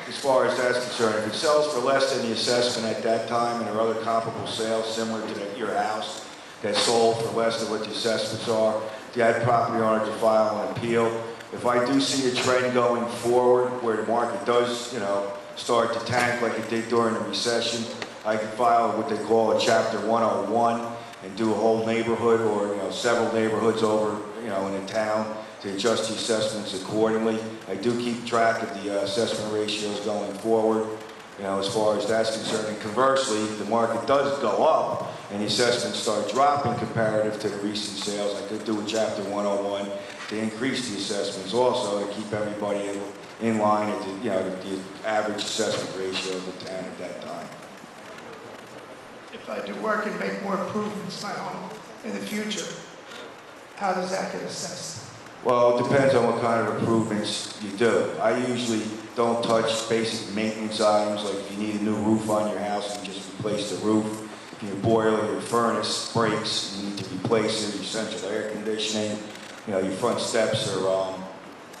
as far as that's concerned, if it sells for less than the assessment at that time, and there are other comparable sales similar to your house that sold for less than what the assessments are, the property owner to file an appeal. If I do see a trend going forward where the market does, start to tank like it did during the recession, I can file what they call a Chapter 101 and do a whole neighborhood or several neighborhoods over, in the town, to adjust the assessments accordingly. I do keep track of the assessment ratios going forward, as far as that's concerned. And conversely, if the market does go up and the assessments start dropping comparative to the recent sales, I could do a Chapter 101 to increase the assessments also to keep everybody in line at the average assessment ratio of the town at that time. If I do work and make more improvements to my home in the future, how does that get assessed? Well, it depends on what kind of improvements you do. I usually don't touch basic maintenance items, like if you need a new roof on your house, you just replace the roof. If your boiler or your furnace breaks, you need to replace it. Your central air conditioning, your front steps are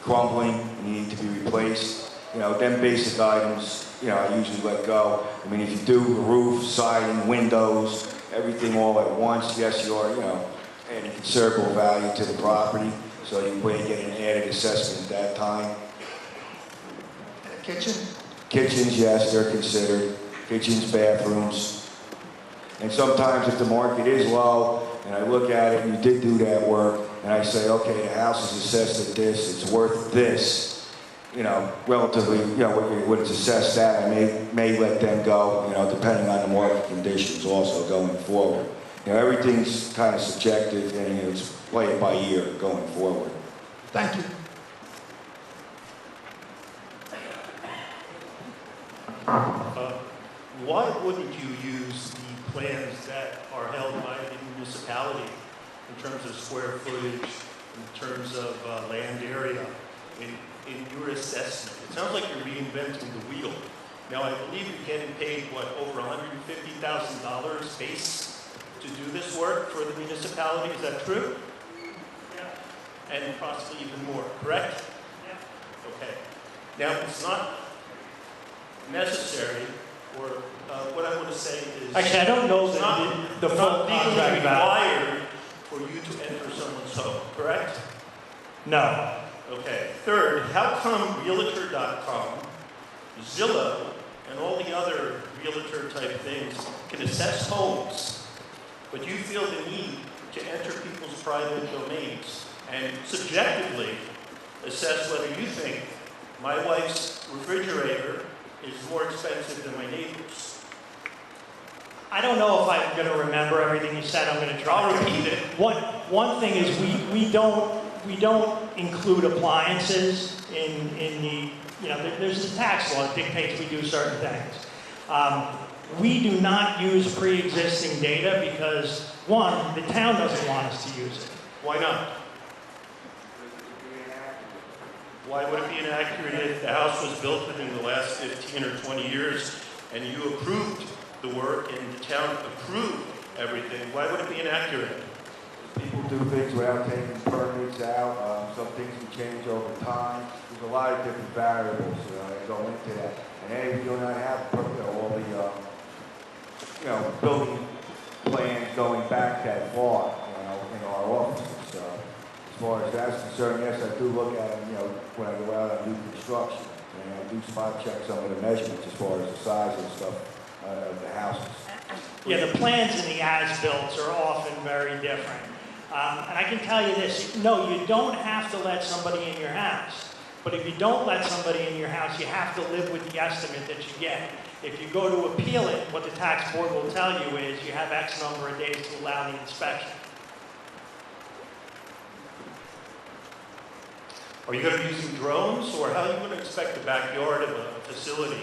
crumbling and you need to be replaced. Them basic items, I usually let go. I mean, if you do the roof, siding, windows, everything all at once, yes, you are, adding considerable value to the property. So you may get an added assessment at that time. A kitchen? Kitchens, yes, they're considered. Kitchens, bathrooms. And sometimes if the market is low, and I look at it, and you did do that work, and I say, okay, the house is assessed at this, it's worth this. relatively, what it's assessed at, I may let them go, depending on the market conditions also going forward. Everything's kind of subjective, and it's play it by ear going forward. Thank you. Why wouldn't you use the plans that are held by the municipality in terms of square footage, in terms of land area, in your assessment? It sounds like you're reinventing the wheel. Now, I believe you're getting paid, over $150,000 base to do this work for the municipality. Is that true? Yeah. And possibly even more, correct? Yeah. Okay. Now, it's not necessary, or what I want to say is... Actually, I don't know the full not legally contract value. required for you to enter someone's home, correct? No. Okay. Third, how come Realtor.com, Zillow, and all the other realtor type things can assess homes, but you feel the need to enter people's private domains and subjectively assess whether you think my wife's refrigerator is more expensive than my neighbor's? I don't know if I'm going to remember everything you said. I'm going to try. I'll repeat it. One thing is we don't include appliances in the, there's the tax law that dictates we do certain things. We do not use pre-existing data because, one, the town doesn't want us to use it. Why not? Why would it be inaccurate if the house was built within the last 15 or 20 years and you approved the work and the town approved everything? Why would it be inaccurate? People do things without taking permits out. Some things can change over time. There's a lot of different variables that go into that. And we do not have all the building plans going back that far, in our offices. As far as that's concerned, yes, I do look at them, when I go out and do construction. And I do spot check some of the measurements as far as the size and stuff of the houses. Yeah, the plans and the as-built are often very different. And I can tell you this, no, you don't have to let somebody in your house. But if you don't let somebody in your house, you have to live with the estimate that you get. If you go to appeal it, what the tax board will tell you is you have X number of days to allow the inspection. Are you going to be using drones, or how are you going to inspect the backyard of a facility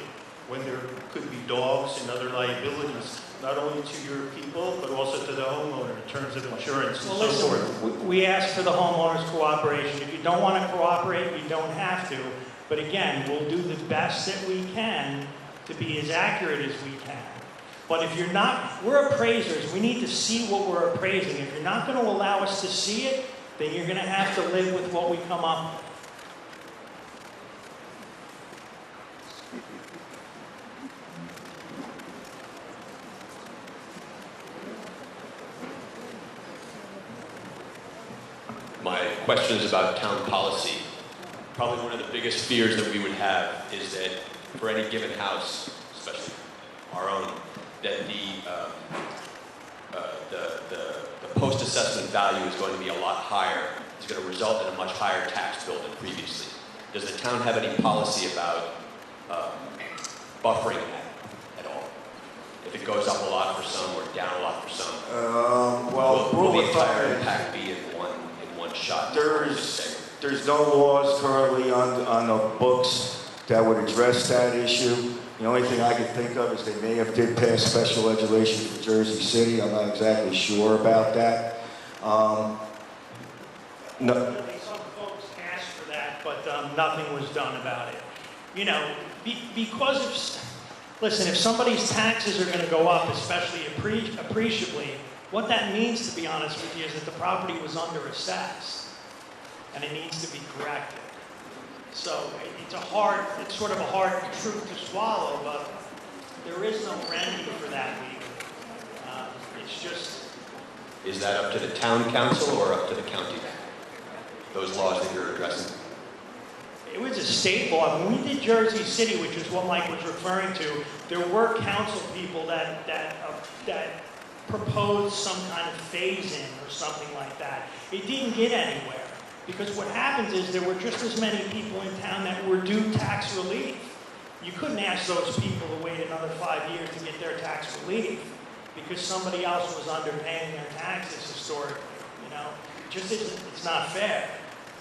when there could be dogs and other liabilities, not only to your people, but also to the homeowner in terms of insurance and so forth? We ask for the homeowner's cooperation. If you don't want to cooperate, you don't have to. But again, we'll do the best that we can to be as accurate as we can. But if you're not, we're appraisers. We need to see what we're appraising. If you're not going to allow us to see it, then you're going to have to live with what we come up with. My question is about town policy. Probably one of the biggest fears that we would have is that for any given house, especially our own, that the post-assessment value is going to be a lot higher. It's going to result in a much higher tax bill than previously. Does the town have any policy about buffering that at all? If it goes up a lot for some or down a lot for some, will the entire impact be in one shot? There's no laws currently on the books that would address that issue. The only thing I can think of is they may have did pass special legislation for Jersey City. I'm not exactly sure about that. No. Some folks asked for that, but nothing was done about it. Because of, listen, if somebody's taxes are going to go up, especially appreciably, what that means, to be honest with you, is that the property was underassessed, and it needs to be corrected. So it's sort of a hard truth to swallow, but there is no remedy for that legally. It's just... Is that up to the town council or up to the county? Those laws that you're addressing? It was a state law. When we did Jersey City, which is what Mike was referring to, there were council people that proposed some kind of phase-in or something like that. It didn't get anywhere. Because what happens is there were just as many people in town that were due tax relief. You couldn't ask those people to wait another 5 years to get their tax relief because somebody else was underpaying their taxes historically, you know? It just isn't, it's not fair.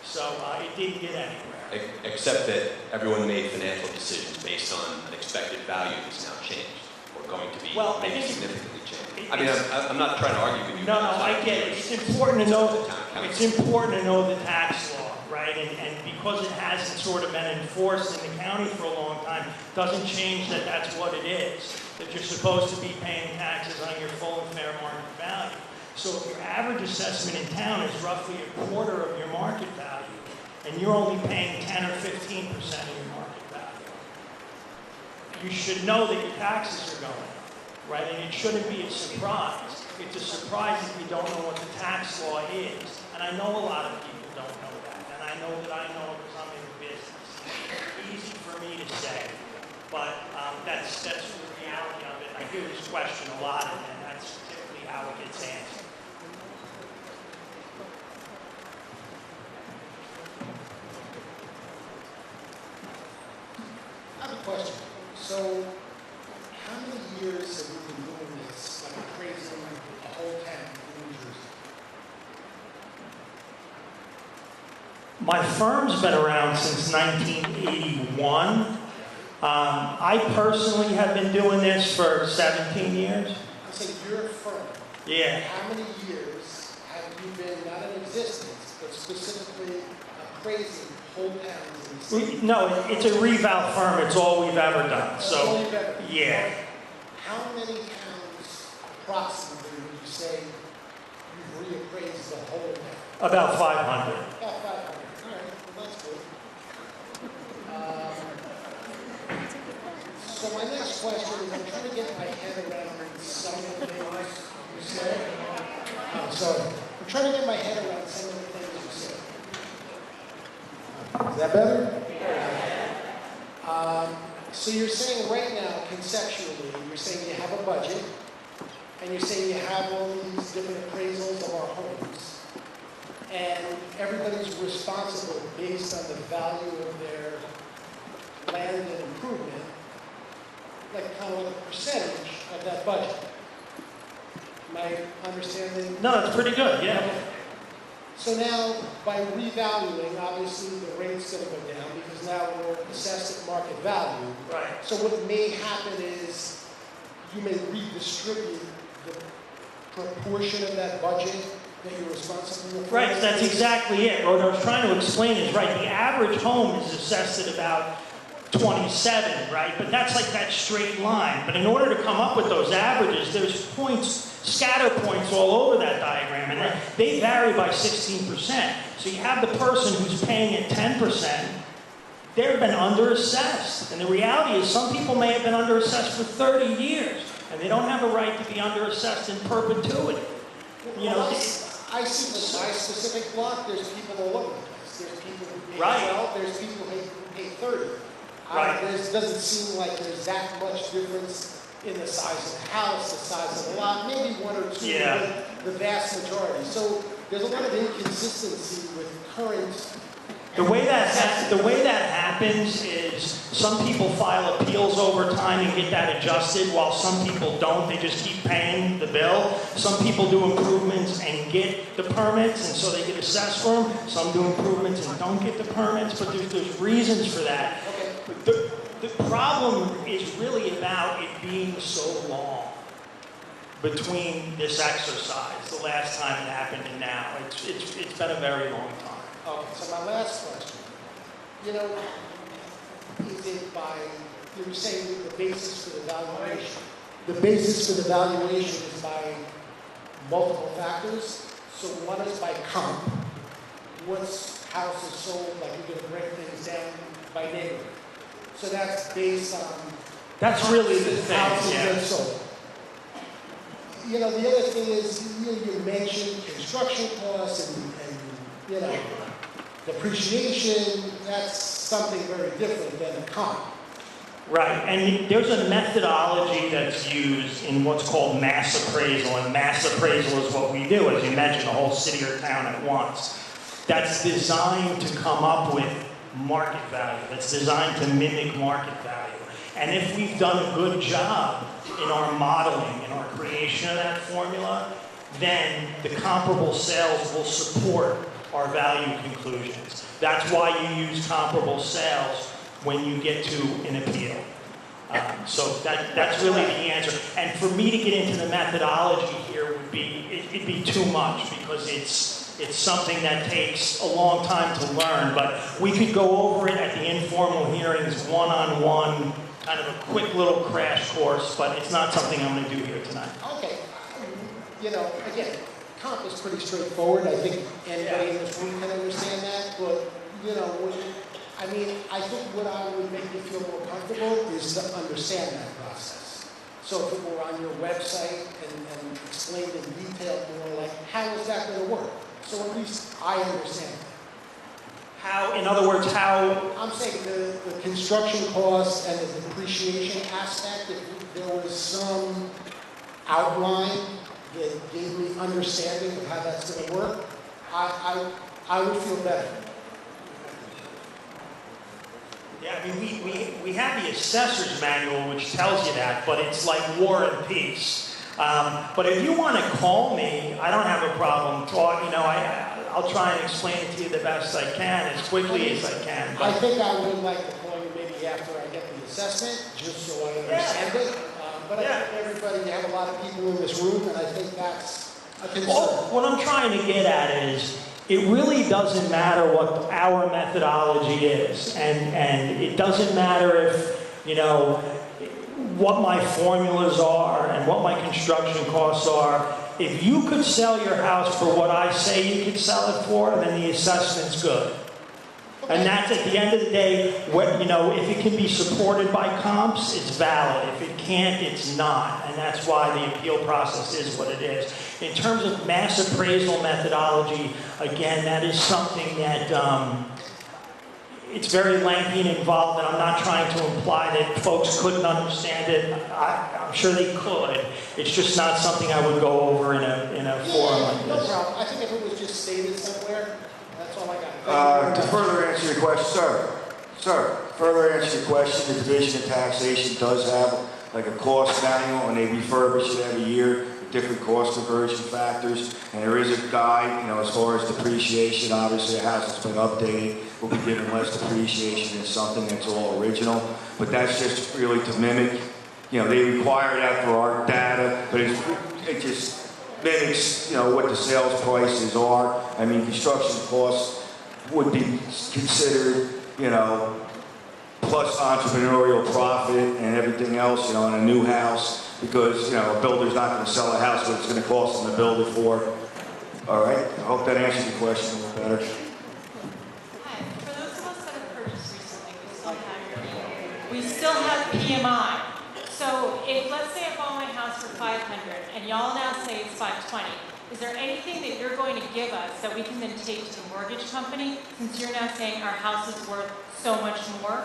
So it didn't get anywhere. Except that everyone made financial decisions based on an expected value that's now changed, or going to be Well, maybe I think significantly changed. I mean, I'm not trying to argue with you. No, I get it. It's important to know, the town council. it's important to know the tax law, right? And because it hasn't sort of been enforced in the county for a long time, doesn't change that that's what it is. That you're supposed to be paying taxes on your full and fair market value. So if your average assessment in town is roughly a quarter of your market value, and you're only paying 10 or 15% of your market value, you should know that your taxes are going up, right? And it shouldn't be a surprise. It's a surprise if you don't know what the tax law is. And I know a lot of people don't know that. And I know that I know because I'm in the business. Easy for me to say, but that's the reality of it. I hear this question a lot, and that's typically how it gets answered. I have a question. So, how many years have you been doing this, like appraising a whole town in New Jersey? My firm's been around since 1981. I personally have been doing this for 17 years. I say your firm. Yeah. How many years have you been, not in existence, but specifically appraising whole towns in the city? No, it's a reval firm. It's all we've ever done. That's all So, you've ever done. yeah. How many towns approximately would you say you've reappraised the whole town? About 500. About 500. All right, well, that's good. So my next question is, I'm trying to get my head around some of the things you said. I'm trying to get my head around some of the things you said. Is that better? So you're saying right now, conceptually, you're saying you have a budget, and you're saying you have all these different appraisals of our homes, and everybody's responsible based on the value of their land and improvement, like kind of a percentage of that budget. Am I understanding? No, it's pretty good, yeah. Okay. So now, by revaluing, obviously the rate's going to go down because now we're assessed at market value. Right. So what may happen is you may redistribute the proportion of that budget that you're responsible for. Right, that's exactly it. What I was trying to explain is, right, the average home is assessed at about 27, right? But that's like that straight line. But in order to come up with those averages, there's points, scatter points all over that diagram, and they vary by 16%. So you have the person who's paying at 10%, they've been underassessed. And the reality is some people may have been underassessed for 30 years, and they don't have a right to be underassessed in perpetuity. You know, I see my specific block, there's people all over the place. There's people who pay Right. 12, there's people who pay 30. Right. There doesn't seem like there's that much difference in the size of the house, the size of the lot, maybe one or two, Yeah. but the vast majority. So there's a lot of inconsistency with current. The way that happens is some people file appeals over time and get that adjusted, while some people don't. They just keep paying the bill. Some people do improvements and get the permits, and so they get assessed for them. Some do improvements and don't get the permits, but there's reasons for that. The problem is really about it being so long between this exercise, the last time it happened and now. It's been a very long time. Okay, so my last question, you know, is it by, you were saying the basis for the valuation. The basis for the valuation is by multiple factors. So one is by comp. What's house is sold, like you're going to break things down by neighborhood. So that's based on. That's really the thing, houses yeah. that sold. You know, the other thing is, you mentioned construction costs and you know, depreciation. That's something very different than a comp. Right, and there's a methodology that's used in what's called mass appraisal, and mass appraisal is what we do, as you mentioned, the whole city or town at once. that's designed to come up with market value, that's designed to mimic market value. And if we've done a good job in our modeling, in our creation of that formula, then the comparable sales will support our value conclusions. That's why you use comparable sales when you get to an appeal. So that's really the answer. And for me to get into the methodology here would be, it'd be too much because it's something that takes a long time to learn, but we could go over it at the informal hearings one-on-one, kind of a quick little crash course, but it's not something I'm going to do here tonight. Okay, you know, again, comp is pretty straightforward. I think anybody in this room can understand that, but, you know, I think what I would make you feel more comfortable is to understand that process. So if it were on your website and explained in detail more, like, how is that going to work? So at least I understand that. How, in other words, how? I'm saying the construction costs and the depreciation aspect, if there was some outline that gave me understanding of how that's going to work, I would feel better. Yeah, I mean, we have the assessor's manual which tells you that, but it's like War and Peace. But if you want to call me, I don't have a problem talking. You know, I'll try and explain it to you the best I can, as quickly as I can. I think I would like to call you maybe after I get the assessment, just so I understand it. But I think everybody, you have a lot of people in this room, and I think that's a concern. What I'm trying to get at is, it really doesn't matter what our methodology is, and it doesn't matter if, you know, what my formulas are and what my construction costs are. If you could sell your house for what I say you could sell it for, then the assessment's good. And that's, at the end of the day, what, you know, if it can be supported by comps, it's valid. If it can't, it's not. And that's why the appeal process is what it is. In terms of mass appraisal methodology, again, that is something that it's very lengthy and involved, and I'm not trying to imply that folks couldn't understand it. I'm sure they could. It's just not something I would go over in a forum like this. No problem. I think if it was just stated somewhere, that's all I got. To further answer your question, further answer your question, the Division of Taxation does have like a cost manual, and they refurbish it every year with different cost conversion factors. And there is a guide, you know, as far as depreciation. Obviously, a house that's been updated will be given less depreciation than something that's all original. But that's just really to mimic. You know, they require that for our data, but it just mimics, you know, what the sales prices are. I mean, construction costs would be considered, you know, plus entrepreneurial profit and everything else, you know, on a new house, because, you know, a builder's not going to sell a house what it's going to cost them to build it for. All right? I hope that answers your question a little better. Hi. For those of us that have purchased recently, we still have PMI. So if, let's say I bought my house for $500 and y'all now say it's $520, is there anything that you're going to give us that we can then take to the mortgage company, since you're now saying our house is worth so much more?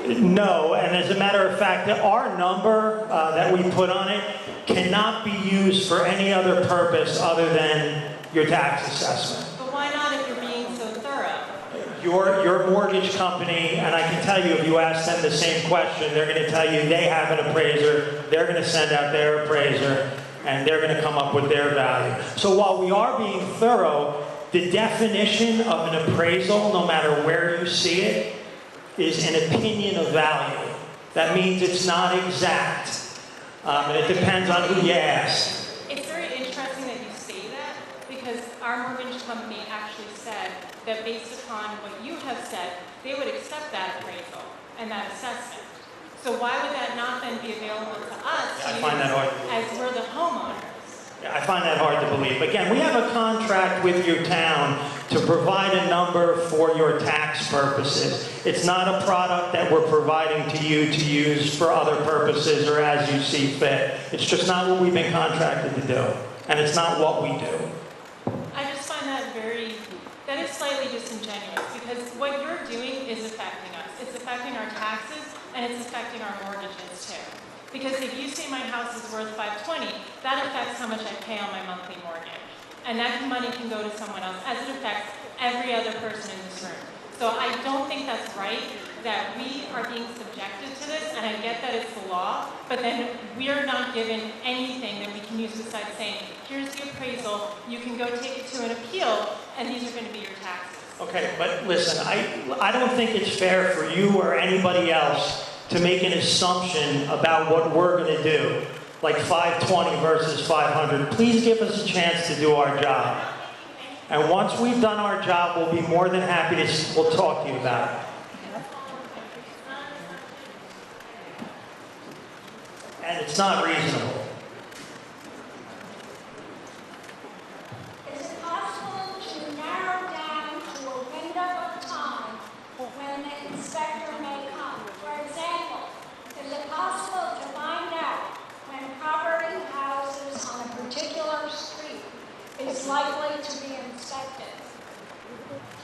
No, and as a matter of fact, our number that we put on it cannot be used for any other purpose other than your tax assessment. But why not if you're being so thorough? Your mortgage company, and I can tell you, if you ask them the same question, they're going to tell you they have an appraiser, they're going to send out their appraiser, and they're going to come up with their value. So while we are being thorough, the definition of an appraisal, no matter where you see it, is an opinion of value. That means it's not exact. And it depends on who you ask. It's very interesting that you say that, because our mortgage company actually said that based upon what you have said, they would accept that appraisal and that assessment. So why would that not then be available to us, I find that hard. as we're the homeowners? Yeah, I find that hard to believe. Again, we have a contract with your town to provide a number for your tax purposes. It's not a product that we're providing to you to use for other purposes or as you see fit. It's just not what we've been contracted to do. And it's not what we do. I just find that that is slightly disingenuous, because what you're doing is affecting us. It's affecting our taxes, and it's affecting our mortgages too. Because if you say my house is worth $520, that affects how much I pay on my monthly mortgage. and that money can go to someone else, as it affects every other person in this room. So I don't think that's right, that we are being subjected to this, and I get that it's the law, but then we are not given anything that we can use besides saying, here's the appraisal, you can go take it to an appeal, and these are going to be your taxes. Okay, but listen, I don't think it's fair for you or anybody else to make an assumption about what we're going to do, like 520 versus 500. Please give us a chance to do our job. And once we've done our job, we'll be more than happy to, we'll talk to you about it. And it's not reasonable. Is it possible to narrow down to a window of time when the inspector may come? For example, is it possible to find out when property houses on a particular street is likely to be inspected?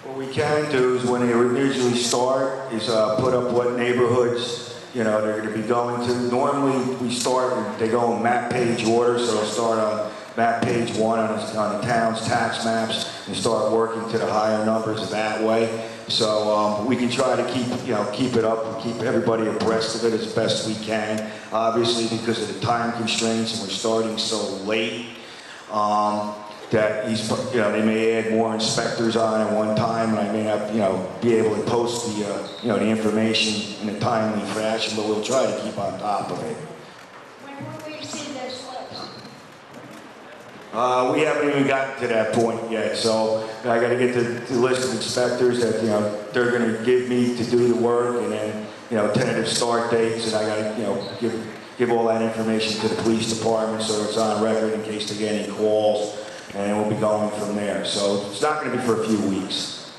What we can do is when they usually start is put up what neighborhoods, you know, they're going to be going to. Normally we start, they go in map page order, so they'll start on map page 1 on the town's tax maps and start working to the higher numbers that way. So we can try to keep it up and keep everybody abreast of it as best we can. Obviously, because of the time constraints and we're starting so late, that they may add more inspectors on at one time, and I may not, be able to post the, the information in a timely fashion, but we'll try to keep on top of it. When will we see this list? We haven't even gotten to that point yet, so I got to get the list of inspectors that they're going to give me to do the work, and then tentative start dates, and I got to give all that information to the police department so it's on record in case they get any calls. And we'll be going from there. So it's not going to be for a few weeks.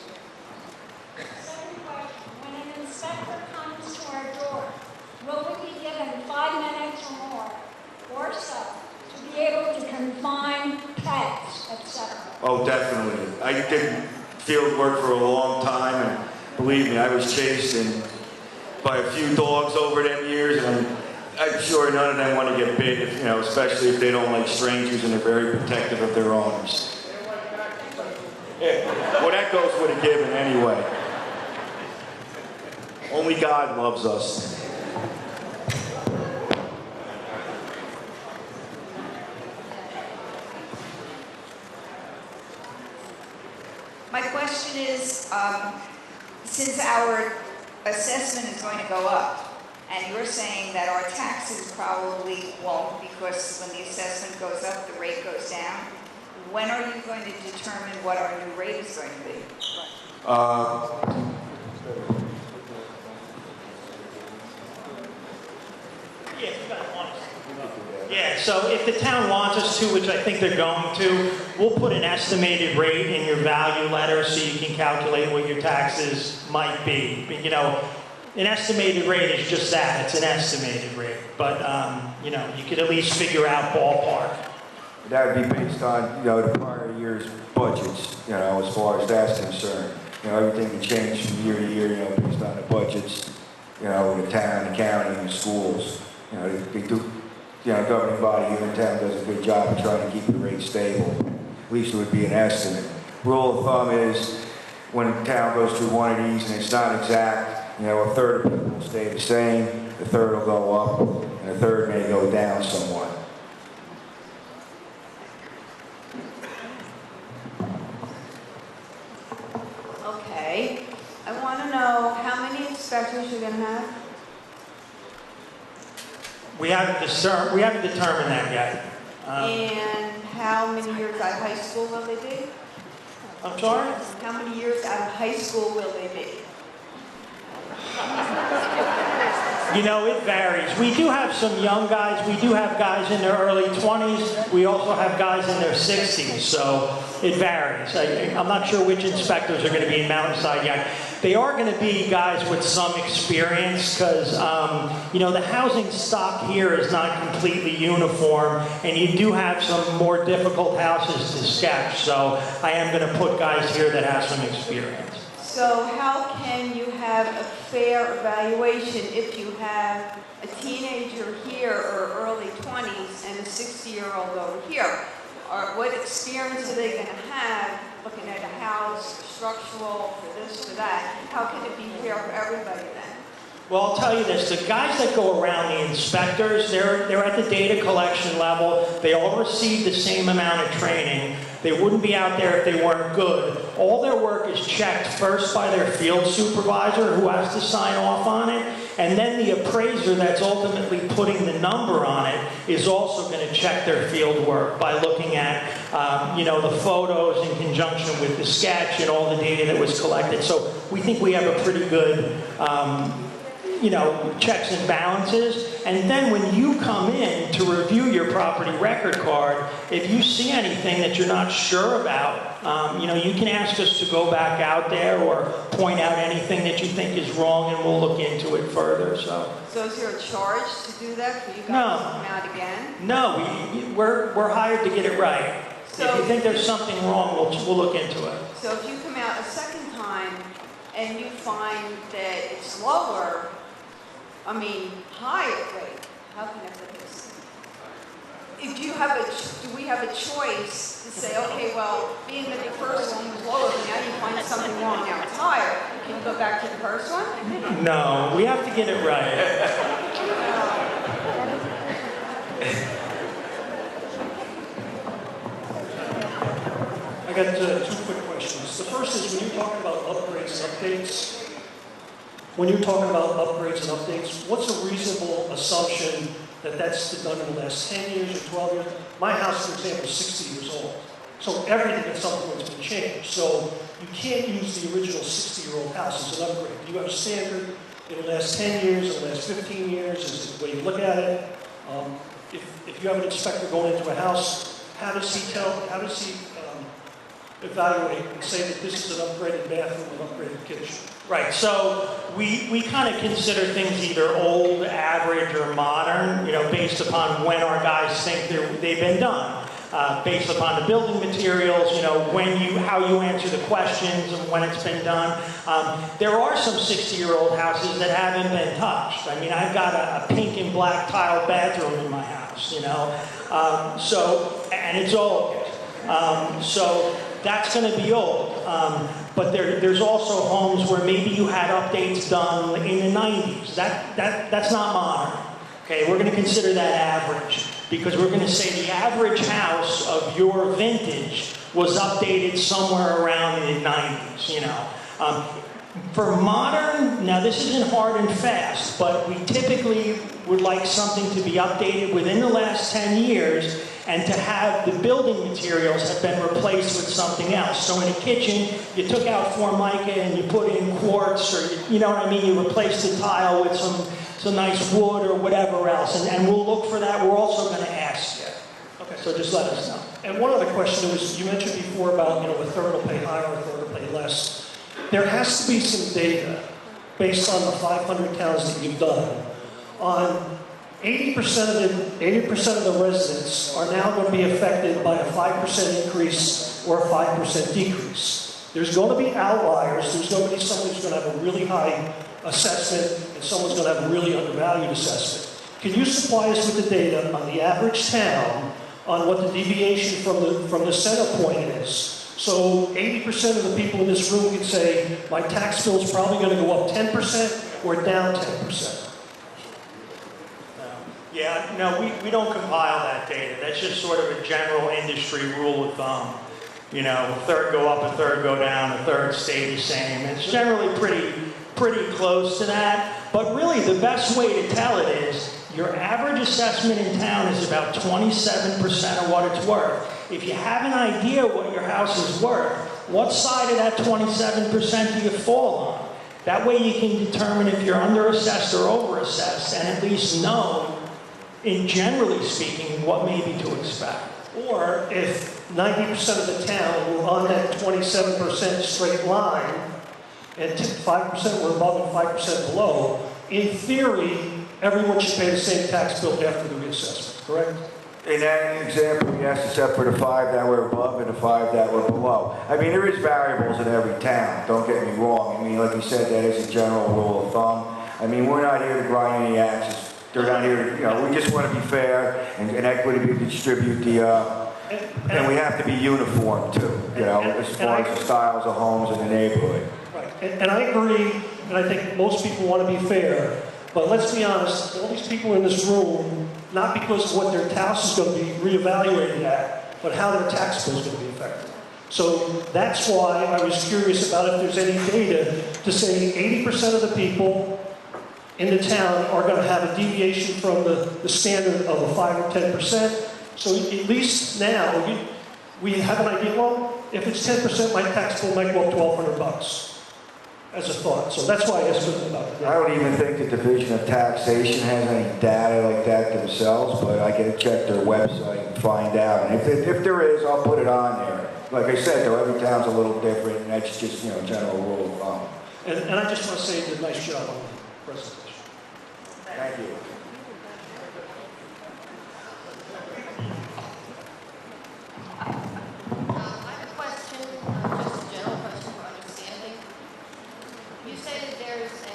Second question, when an inspector comes to our door, will we be given 5 minutes or more, or so, to be able to confine pets, etc.? Oh, definitely. I did field work for a long time, and believe me, I was chased by a few dogs over them years, and I'm sure none of them want to get bit, especially if they don't like strangers and they're very protective of their owners. Yeah. Well, that goes with a given anyway. Only God loves us. My question is, since our assessment is going to go up, and you're saying that our taxes probably won't, because when the assessment goes up, the rate goes down. When are you going to determine what our new rate is going to be? Yeah, so if the town wants us to, which I think they're going to, we'll put an estimated rate in your value letter so you can calculate what your taxes might be. An estimated rate is just that. It's an estimated rate. But, you could at least figure out ballpark. That would be based on, the prior year's budgets, as far as that's concerned. Everything can change from year to year, based on the budgets, the town, the county, and the schools. They do, governing body here in town does a good job of trying to keep the rate stable. At least it would be an estimate. Rule of thumb is when the town goes through one of these and it's not exact, a third of people will stay the same, a third will go up, and a third may go down somewhat. Okay. I want to know how many inspectors you're going to have? We haven't determined that yet. And how many years out of high school will they be? I'm sorry? How many years out of high school will they be? It varies. We do have some young guys. We do have guys in their early 20s. We also have guys in their 60s, so it varies. I'm not sure which inspectors are going to be in Mountainside yet. They are going to be guys with some experience because, the housing stock here is not completely uniform, and you do have some more difficult houses to sketch, so I am going to put guys here that have some experience. So how can you have a fair evaluation if you have a teenager here or early 20s and a 60-year-old over here? what experience are they going to have looking at a house, structural, for this, for that? How can it be fair for everybody then? Well, I'll tell you this, the guys that go around, the inspectors, they're at the data collection level. They all receive the same amount of training. They wouldn't be out there if they weren't good. All their work is checked first by their field supervisor, who has to sign off on it, and then the appraiser that's ultimately putting the number on it is also going to check their field work by looking at, the photos in conjunction with the sketch and all the data that was collected. So we think we have a pretty good checks and balances. And then when you come in to review your property record card, if you see anything that you're not sure about, you can ask us to go back out there or point out anything that you think is wrong, and we'll look into it further. So is there a charge to do that for you guys No. to come out again? No, we're hired to get it right. So- If you think there's something wrong, we'll look into it. So if you come out a second time and you find that it's lower, higher, wait, how can I put this? If you have do we have a choice to say, okay, well, being that the first one was lower, but now you find something wrong, now it's higher, can you go back to the first one? No, we have to get it right. I got two quick questions. The first is, when you're talking about upgrades and updates, what's a reasonable assumption that that's done in the last 10 years or 12 years? My house, for example, is 60 years old. So everything at some point has been changed. So you can't use the original 60-year-old house as an upgrade. Do you have a standard in the last 10 years, in the last 15 years? Is it the way you look at it? If you have an inspector going into a house, how does he evaluate and say that this is an upgraded bathroom, an upgraded kitchen? Right, so we kind of consider things either old, average, or modern, based upon when our guys think they've been done. Based upon the building materials, how you answer the questions and when it's been done. There are some 60-year-old houses that haven't been touched. I've got a pink and black tile bathroom in my house, and it's old. So that's going to be old. But there's also homes where maybe you had updates done in the 90s. That's not modern. Okay, we're going to consider that average, because we're going to say the average house of your vintage was updated somewhere around in the 90s, For modern, now this isn't hard and fast, but we typically would like something to be updated within the last 10 years and to have the building materials have been replaced with something else. So in a kitchen, you took out Formica and you put in quartz, or you replaced the tile with some nice wood or whatever else, and we'll look for that. We're also going to ask you. Okay. So just let us know. And one other question was, you mentioned before about, a third will pay higher, a third will pay less. There has to be some data based on the 500 counts that you've done on 80% of the residents are now going to be affected by a 5% increase or a 5% decrease. There's going to be outliers. There's going to be someone who's going to have a really high assessment and someone's going to have a really undervalued assessment. Can you supply us with the data on the average town on what the deviation from the center point is? So 80% of the people in this room can say, my tax bill is probably going to go up 10% or down 10%. Yeah, no, we don't compile that data. That's just sort of a general industry rule of thumb. A third go up, a third go down, a third stay the same. It's generally pretty close to that. But really, the best way to tell it is your average assessment in town is about 27% of what it's worth. If you have an idea what your house is worth, what side of that 27% do you fall on? That way you can determine if you're under-assessed or over-assessed, and at least know, in generally speaking, what may be to expect. Or if 90% of the town were on that 27% straight line, and 5% were above and 5% below, in theory, everyone should pay the same tax bill after the reassessment, correct? In that example, yes, except for the 5 that were above and the 5 that were below. There is variables in every town, don't get me wrong. Like you said, that is a general rule of thumb. We're not here to grind any axes. They're not here to, we just want to be fair and equitably distribute the And we have to be uniform too, you know, as far as the styles of homes in the neighborhood. Right, and I agree, and I think most people want to be fair, but let's be honest, all these people in this room, not because of what their house is going to be reevaluated at, but how their tax bill is going to be affected. So that's why I was curious about if there's any data to say 80% of the people in the town are going to have a deviation from the standard of a 5 or 10%. So at least now, we have an idea, well, if it's 10%, my tax bill might go up $1,200 as a thought. So that's why I asked about it. I don't even think the Division of Taxation has any data like that themselves, but I can check their website and find out. And if there is, I'll put it on there. Like I said, though, every town's a little different, and that's just, you know, general rule of thumb. And I just want to say you did a nice job on the presentation. Thank you. I have a question, just a general question for understanding. You say that there's a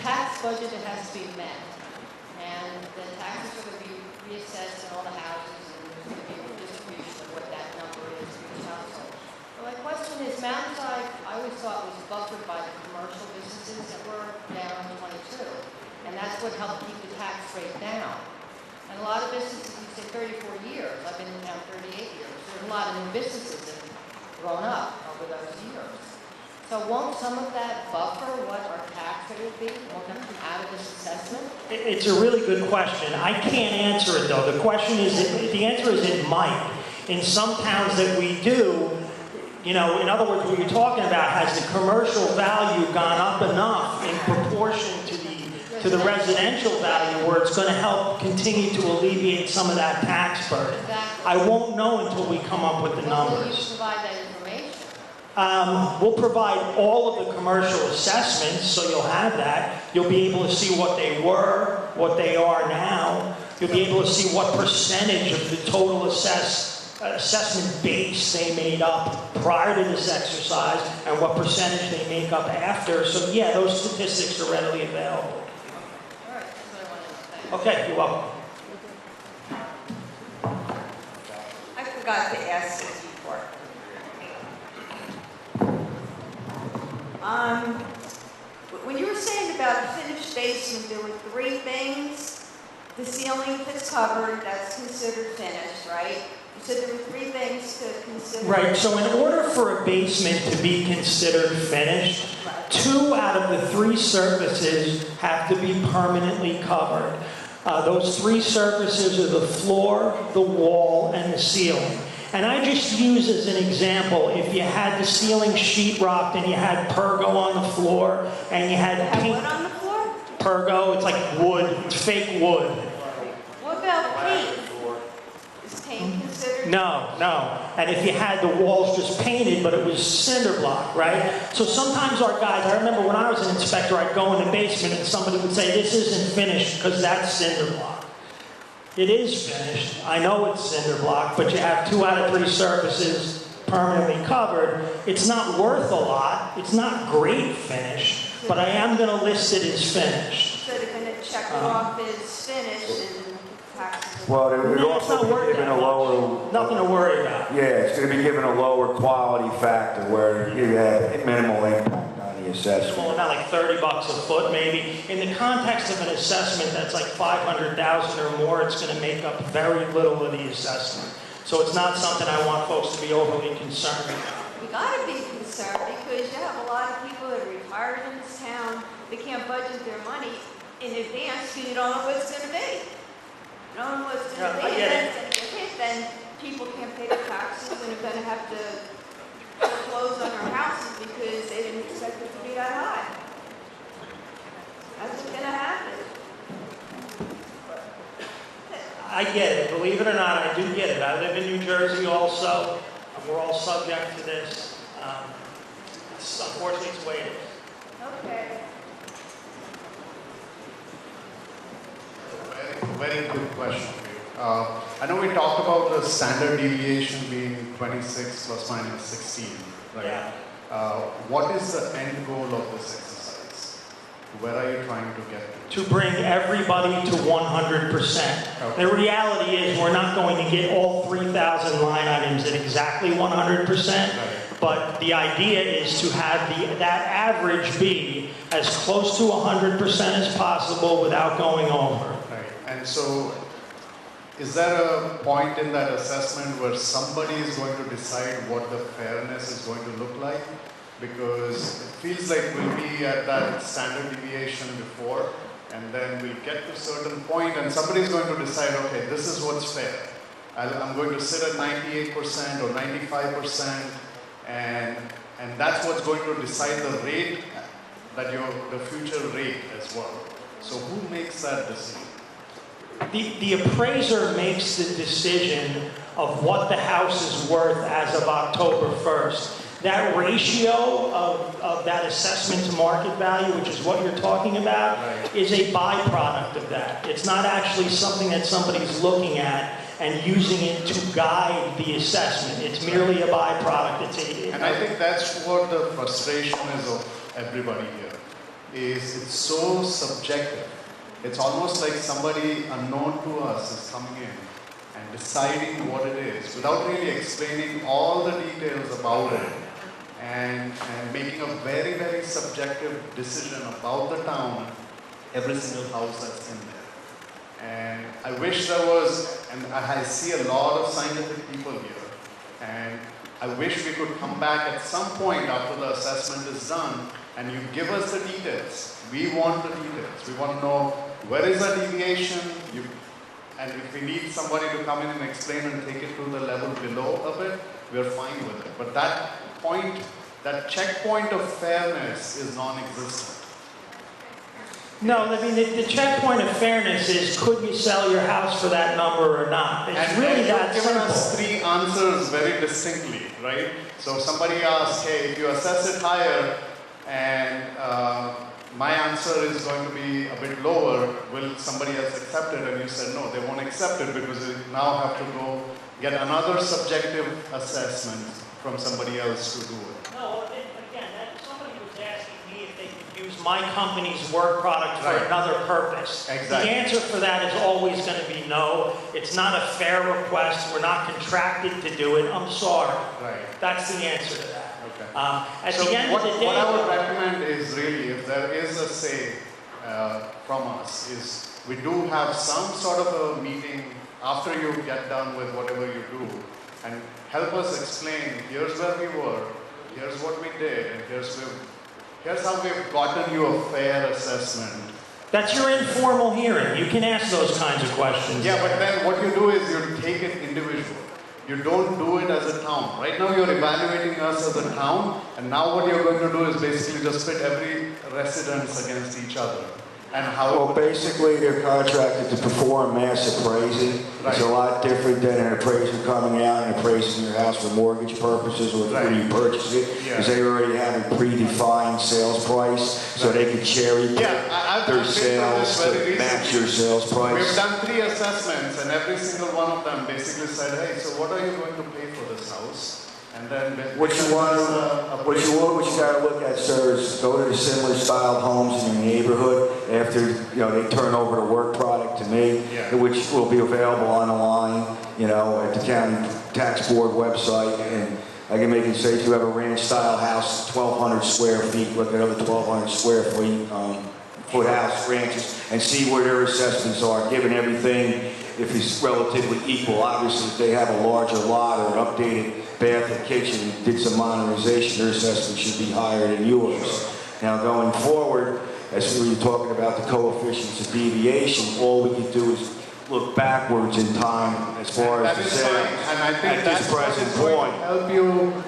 tax budget that has to be met, and the taxes are going to be reassessed in all the houses, and there's going to be a redistribution of what that number is for each household. Well, my question is, Mountainside, I always thought was buffered by the commercial businesses that were down 22, and that's what helped keep the tax rate down. And a lot of businesses, you say 34 years, I've been in town 38 years, there's a lot of new businesses that have grown up over those years. So won't some of that buffer what our tax rate would be? Won't that come out of this assessment? It's a really good question. I can't answer it though. The answer is it might. In some towns that we do, you know, in other words, what you're talking about, has the commercial value gone up enough in proportion to the residential value where it's going to help continue to alleviate some of that tax burden. Exactly. I won't know until we come up with the numbers. Will you provide that information? We'll provide all of the commercial assessments, so you'll have that. You'll be able to see what they were, what they are now. You'll be able to see what percentage of the total assessment base they made up prior to this exercise and what percentage they make up after. So yeah, those statistics are readily available. All right, that's what I wanted to say. Okay, you're welcome. I forgot to ask this before. When you were saying about a finished basement, there were 3 things. The ceiling, if it's covered, that's considered finished, right? You said there were 3 things to consider. Right, so in order for a basement to be considered finished, 2 out of the 3 surfaces have to be permanently covered. Those 3 surfaces are the floor, the wall, and the ceiling. And I just use as an example, if you had the ceiling sheetrocked and you had pergo on the floor and you had paint. What on the floor? Pergo, it's like wood, it's fake wood. What about paint? Is paint considered? No. And if you had the walls just painted, but it was cinder block, right? So sometimes our guys, I remember when I was an inspector, I'd go in the basement and somebody would say, this isn't finished because that's cinder block. It is finished. I know it's cinder block, but you have 2 out of 3 surfaces permanently covered. It's not worth a lot. It's not great finish, but I am going to list it as finished. So they're going to check it off as finished and taxes. Well, they're No, it's not also worth given that a much. lower... Nothing to worry about. Yeah, it's going to be given a lower quality factor where you have minimal impact on the assessment. Well, not like $30 a foot, maybe. In the context of an assessment that's like $500,000 or more, it's going to make up very little of the assessment. So it's not something I want folks to be overly concerned about. You gotta be concerned because you have a lot of people that are retired in this town. They can't budget their money in advance because you don't know what it's gonna be. You don't know what it's gonna be. I get it. And if then people can't pay their taxes and are gonna have to foreclose on their houses because they didn't expect it to be that high. That's what's gonna happen. I get it. Believe it or not, I do get it. I live in New Jersey also. And we're all subject to this. Unfortunately, it's the way it is. Okay. Very good question for you. I know we talked about the standard deviation being 26 plus minus 16, right? Yeah. What is the end goal of this exercise? Where are you trying to get to? To bring everybody to 100%. The reality is we're not going to get all 3,000 line items at exactly 100%, but the idea is to have that average be as close to 100% as possible without going over. Right. And so, is there a point in that assessment where somebody is going to decide what the fairness is going to look like? Because it feels like we'll be at that standard deviation before, and then we'll get to a certain point and somebody's going to decide, okay, this is what's fair. I'm going to sit at 98% or 95%, and that's what's going to decide the rate, the future rate as well. So who makes that decision? The appraiser makes the decision of what the house is worth as of October 1st. That ratio of that assessment to market value, which is what you're talking about, is a byproduct of that. It's not actually something that somebody's looking at and using it to guide the assessment. It's merely a byproduct. And I think that's what the frustration is of everybody here, is it's so subjective. It's almost like somebody unknown to us is coming in and deciding what it is without really explaining all the details about it, and making a very, very subjective decision about the town, every single house that's in there. And I wish there was, and I see a lot of scientific people here, and I wish we could come back at some point after the assessment is done and you give us the details. We want the details. We want to know where is the deviation, and if we need somebody to come in and explain and take it to the level below of it, we're fine with it. But that point, that checkpoint of fairness is non-existent. No, I mean, the checkpoint of fairness is, could you sell your house for that number or not? It's really that simple. You've given us 3 answers very distinctly, right? So somebody asked, hey, if you assess it higher and my answer is going to be a bit lower, will somebody else accept it? And you said, no, they won't accept it because they now have to go get another subjective assessment from somebody else to do it. No, again, somebody was asking me if they could use my company's work product for another purpose. Exactly. The answer for that is always going to be no. It's not a fair request. We're not contracted to do it. I'm sorry. Right. That's the answer to that. Okay. At the end of the day, what I would recommend is really, if there is a say from us, is we do have some sort of a meeting after you get done with whatever you do, and help us explain, here's where we were, here's what we did, and here's how we've gotten you a fair assessment. That's your informal hearing. You can ask those kinds of questions. Yeah, but then what you do is you take it individual. You don't do it as a town. Right now you're evaluating us as a town, and now what you're going to do is basically just pit every residence against each other. And how well, basically they're contracted to perform mass appraising. Right. It's a lot different than an appraiser coming out and appraising your house for mortgage purposes or when you purchase it, because they already have a predefined sales price, so they can cherry pick their sales to match your sales price. We've done 3 assessments, and every single one of them basically said, hey, so what are you going to pay for this house? And then what you got to look at, sir, is go to the similar styled homes in your neighborhood after they turn over the work product to me, which will be available online, at the county tax board website. And I can make it say if you have a ranch style house, 1,200 square feet, look at other 1,200 square feet foot house ranches and see where their assessments are, given everything. If it's relatively equal, obviously if they have a larger lot or an updated bath and kitchen, did some modernization, their assessment should be higher than yours. Now going forward, as we were talking about the coefficients of deviation, all we can do is look backwards in time as far as the sales. And I think at that's this present going point. to help you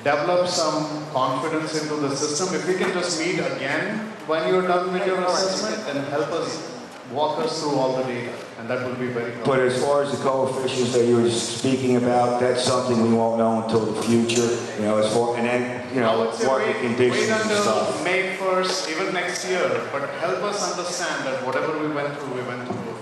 develop some confidence into the system. If we can just meet again when you're done with your assessment and help us walk us through all the data, and that will be very helpful. But as far as the coefficients that you were speaking about, that's something we won't know until the future. As far and then market conditions wait and until stuff. May 1st, even next year. But help us understand that whatever we went through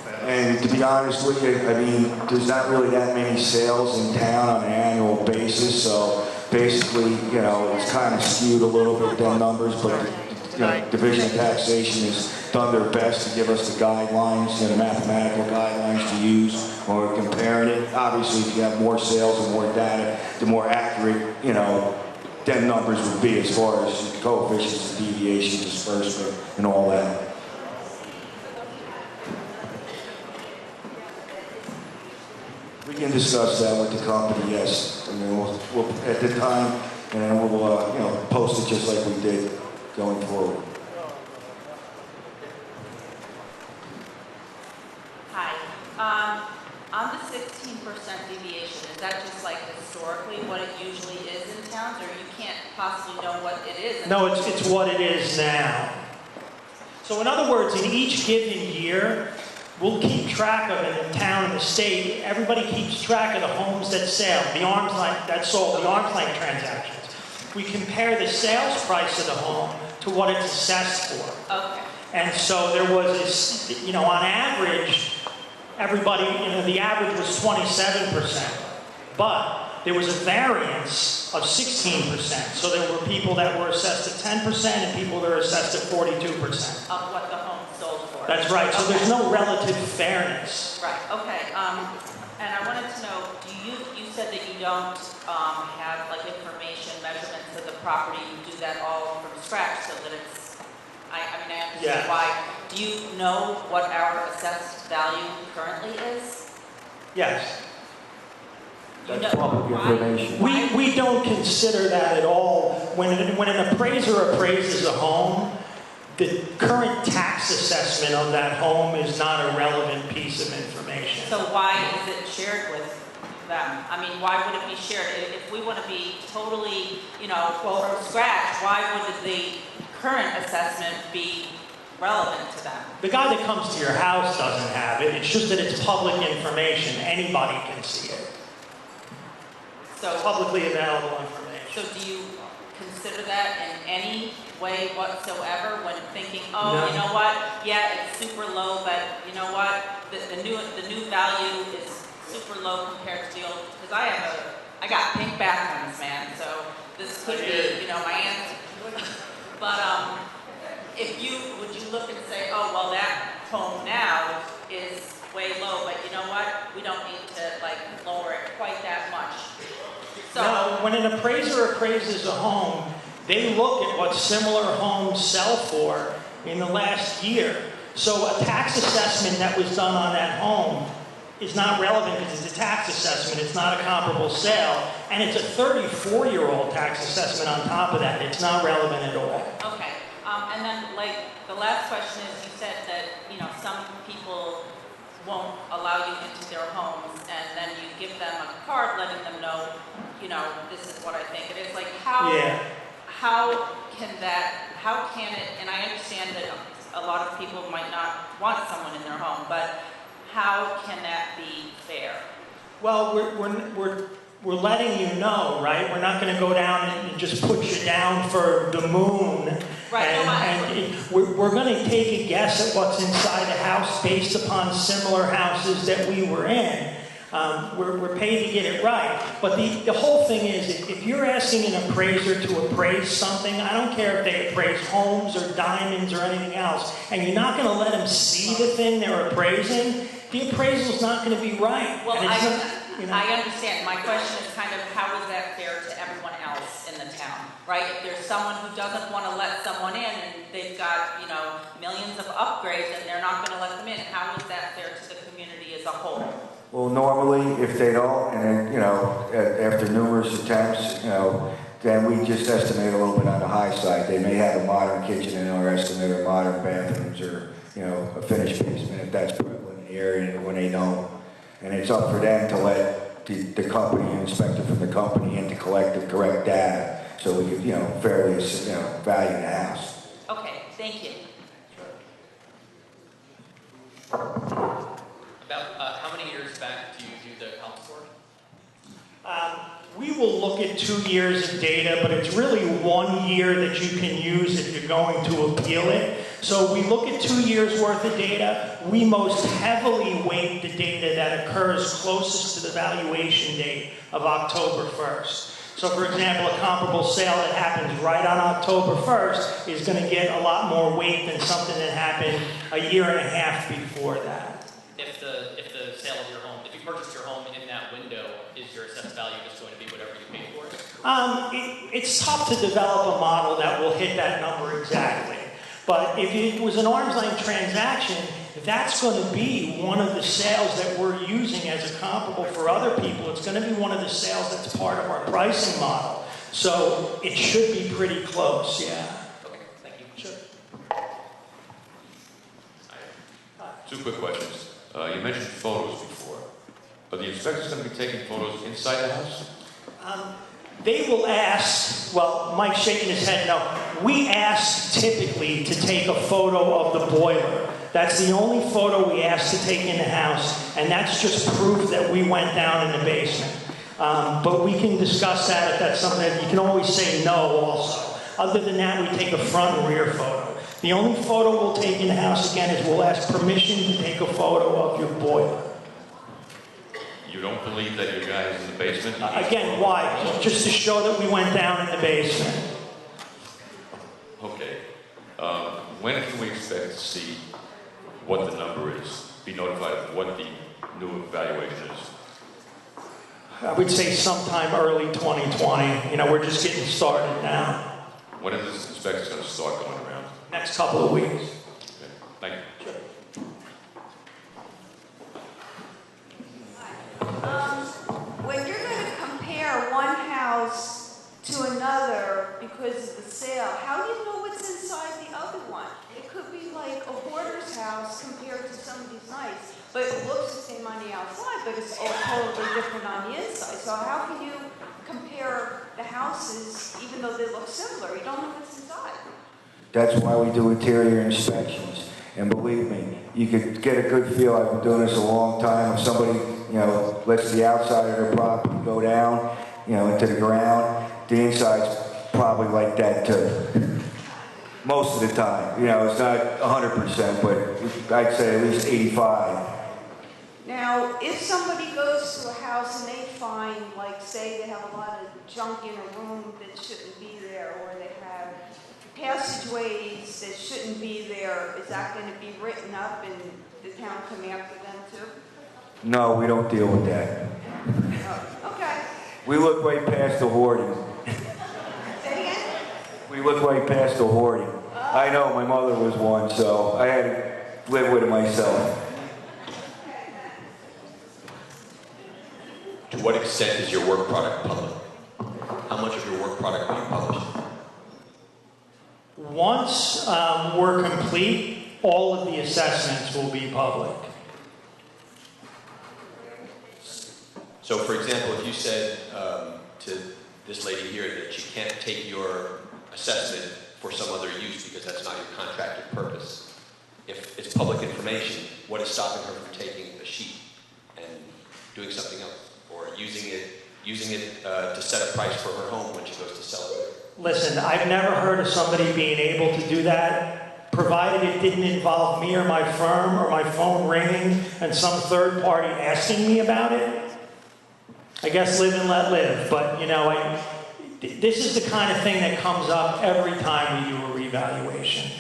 fast. And to be honest with you, I mean, there's not really that many sales in town on an annual basis, so basically, it's kind of skewed a little bit, them numbers, but Division of Taxation has done their best to give us the guidelines, the mathematical guidelines to use when we're comparing it. Obviously, if you have more sales and more data, the more accurate, them numbers would be as far as coefficients of deviation, disbursement, and all that. We can discuss that with the company, yes. I mean, we'll at the time, and then we'll, post it just like we did going forward. Hi. On the 16% deviation, is that just like historically what it usually is in towns, or you can't possibly know what it is? No, it's what it is now. So in other words, in each given year, we'll keep track of it in town and the state. Everybody keeps track of the homes that sell, the arm's length that sold, the arm's length transactions. We compare the sales price of the home to what it's assessed for. Okay. And so there was this, on average, everybody, the average was 27%. But there was a variance of 16%. So there were people that were assessed at 10% and people that were assessed at 42%. Of what the home sold for. That's right. So there's no relative fairness. Right. Okay. And I wanted to know, you said that you don't have like information, measurements of the property. You do that all from scratch so that it's, I understand why. Do you know what our assessed value currently is? Yes. That's public information. We don't consider that at all. When an appraiser appraises a home, the current tax assessment of that home is not a relevant piece of information. So why is it shared with them? I mean, why would it be shared? If we want to be totally, from scratch, why would the current assessment be relevant to them? The guy that comes to your house doesn't have it. It's just that it's public information. Anybody can see it. So publicly available information. So do you consider that in any way whatsoever when thinking, oh, No. you know what? Yeah, it's super low, but you know what? The new value is super low compared to the old. Because I got pink bathrooms, man. So this could be, my aunt's. But would you look and say, oh, well, that home now is way low, but you know what? We don't need to lower it quite that much. So, no, when an appraiser appraises a home, they look at what similar homes sell for in the last year. So a tax assessment that was done on that home is not relevant because it's a tax assessment. It's not a comparable sale. And it's a 34-year-old tax assessment on top of that. It's not relevant at all. Okay. And then, the last question is, you said that, some people won't allow you into their homes, and then you give them a card letting them know, this is what I think it is. How can it, and I understand that a lot of people might not want someone in their home, but how can that be fair? Well, we're letting you know, right? We're not going to go down and just put you down for the moon. Right. And we're going to take a guess at what's inside the house based upon similar houses that we were in. We're paid to get it right. But the whole thing is, if you're asking an appraiser to appraise something, I don't care if they appraise homes or diamonds or anything else, and you're not going to let them see the thing they're appraising, the appraisal's not going to be right. Well, I understand. My question is kind of, how is that fair to everyone else in the town, right? If there's someone who doesn't want to let someone in and they've got, millions of upgrades and they're not going to let them in, how is that fair to the community as a whole? Well, normally, if they don't, and after numerous attempts, then we just estimate a little bit on the high side. They may have a modern kitchen in our estimate, or modern bathrooms, or a finished basement if that's prevalent in the area, when they don't. And it's up for them to let the company, inspector from the company, in to collect the correct data, so we can, fairly, value the house. Okay, thank you. About how many years back do you do the comp score? We will look at 2 years of data, but it's really 1 year that you can use if you're going to appeal it. So we look at 2 years worth of data. We most heavily weight the data that occurs closest to the valuation date of October 1st. So for example, a comparable sale that happens right on October 1st is going to get a lot more weight than something that happened a year and a half before that. If the sale of your home, if you purchased your home in that window, is your assessed value just going to be whatever you paid for it? It's tough to develop a model that will hit that number exactly. But if it was an arm's length transaction, that's going to be one of the sales that we're using as a comparable for other people. It's going to be one of the sales that's part of our pricing model. So it should be pretty close, yeah. Okay, thank you. Sure. Two quick questions. You mentioned photos before. Are the inspectors going to be taking photos inside the house? They will ask, well, Mike's shaking his head no. We ask typically to take a photo of the boiler. That's the only photo we ask to take in the house, and that's just proof that we went down in the basement. But we can discuss that if that's something that you can always say no also. Other than that, we take a front and rear photo. The only photo we'll take in the house, again, is we'll ask permission to take a photo of your boiler. You don't believe that your guy is in the basement? Again, why? Just to show that we went down in the basement. Okay. When can we expect to see what the number is? Be notified of what the new evaluation is? I would say sometime early 2020. You know, we're just getting started now. When are the inspectors going to start going around? Next couple of weeks. Okay. Thank you. Sure. When you're going to compare one house to another because of the sale, how do you know what's inside the other one? It could be like a hoarder's house compared to somebody's nice, but it looks the same on the outside, but it's all totally different on the inside. So how can you compare the houses even though they look similar? You don't know what's inside. That's why we do interior inspections. And believe me, you could get a good feel. I've been doing this a long time. If somebody, lets the outside of their property go down, into the ground, the inside's probably like that too. Most of the time. It's not 100%, but I'd say at least 85. Now, if somebody goes to a house and they find, like, say they have a lot of junk in a room that shouldn't be there, or they have passageways that shouldn't be there, is that going to be written up and the town come after them too? No, we don't deal with that. Oh, okay. We look right past the hoarding. Say it again? We look right past the hoarding. I know, my mother was one, so I had to live with it myself. To what extent is your work product public? How much of your work product will you publish? Once we're complete, all of the assessments will be public. So, for example, if you said to this lady here that she can't take your assessment for some other use because that's not your contracted purpose, if it's public information, what is stopping her from taking a sheet and doing something else, or using it to set a price for her home when she goes to sell it? Listen, I've never heard of somebody being able to do that, provided it didn't involve me or my firm or my phone ringing and some third party asking me about it. I guess live and let live, but this is the kind of thing that comes up every time we do a revaluation.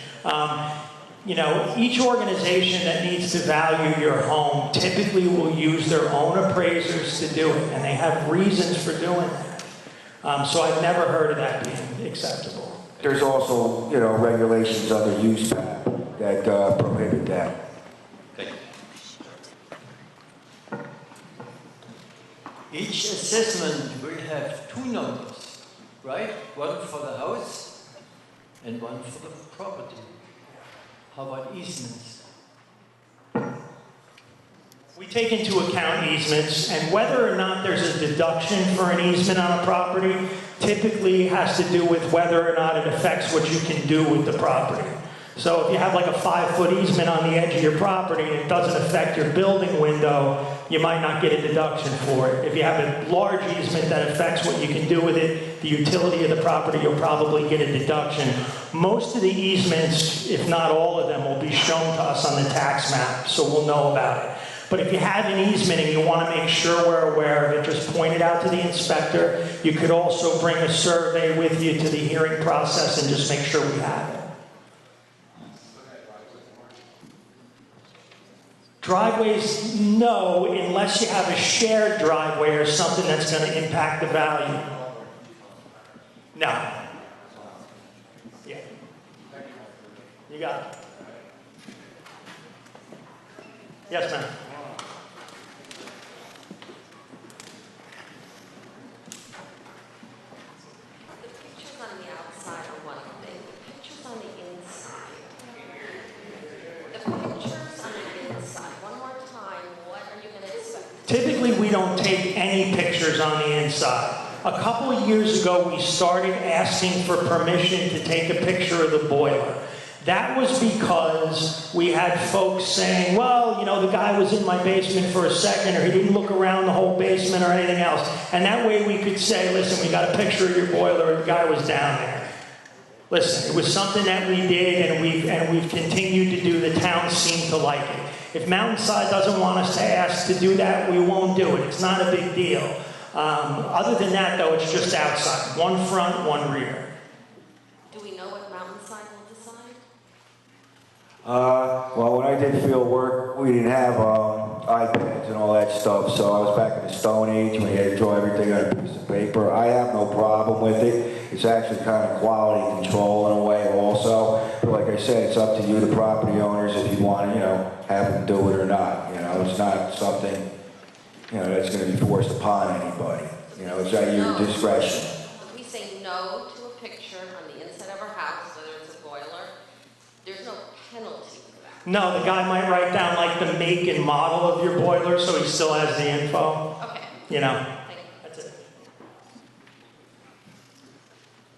Each organization that needs to value your home typically will use their own appraisers to do it, and they have reasons for doing that. So I've never heard of that being acceptable. There's also, regulations under use map that prohibit that. Thank you. Each assessment will have two numbers, right? One for the house and one for the property. How about easements? We take into account easements, and whether or not there's a deduction for an easement on a property typically has to do with whether or not it affects what you can do with the property. So if you have like a 5-foot easement on the edge of your property and it doesn't affect your building window, you might not get a deduction for it. If you have a large easement that affects what you can do with it, the utility of the property, you'll probably get a deduction. Most of the easements, if not all of them, will be shown to us on the tax map, so we'll know about it. But if you have an easement and you want to make sure we're aware of it, just point it out to the inspector. You could also bring a survey with you to the hearing process and just make sure we have it. Driveways, no, unless you have a shared driveway or something that's going to impact the value. No. Yeah. You got it. Yes, ma'am. The pictures on the outside are one thing. The pictures on the inside. The pictures on the inside. One more time, what are you going to expect? Typically, we don't take any pictures on the inside. A couple of years ago, we started asking for permission to take a picture of the boiler. That was because we had folks saying, well, you know, the guy was in my basement for a second, or he didn't look around the whole basement or anything else. And that way we could say, listen, we got a picture of your boiler, the guy was down there. Listen, it was something that we did, and we've continued to do. The town seemed to like it. If Mountainside doesn't want us to ask to do that, we won't do it. It's not a big deal. Other than that, though, it's just outside. One front, one rear. Do we know what Mountainside will decide? Well, when I did field work, we didn't have iPads and all that stuff, so I was back in the Stone Age when you had to draw everything on a piece of paper. I have no problem with it. It's actually kind of quality control in a way also. But like I said, it's up to you, the property owners, if you want to, you know, have them do it or not. You know, it's not something, you know, that's going to be forced upon anybody. You know, it's at your discretion. If we say no to a picture on the inside of our house, whether it's a boiler, there's no penalty for that. No, the guy might write down like the make and model of your boiler, so he still has the info. Okay. You know, that's it.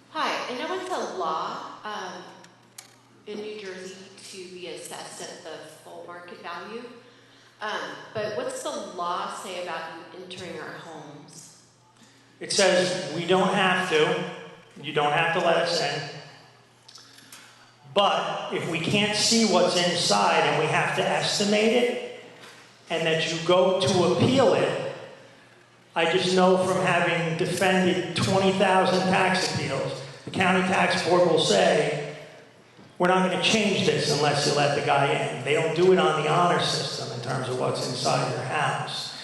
Hi, I know it's a law in New Jersey to be assessed at the full market value, but what's the law say about you entering our homes? It says we don't have to. You don't have to let us in. But if we can't see what's inside and we have to estimate it, and that you go to appeal it, I just know from having defended 20,000 tax appeals, the county tax board will say, we're not going to change this unless you let the guy in. They don't do it on the honor system in terms of what's inside your house.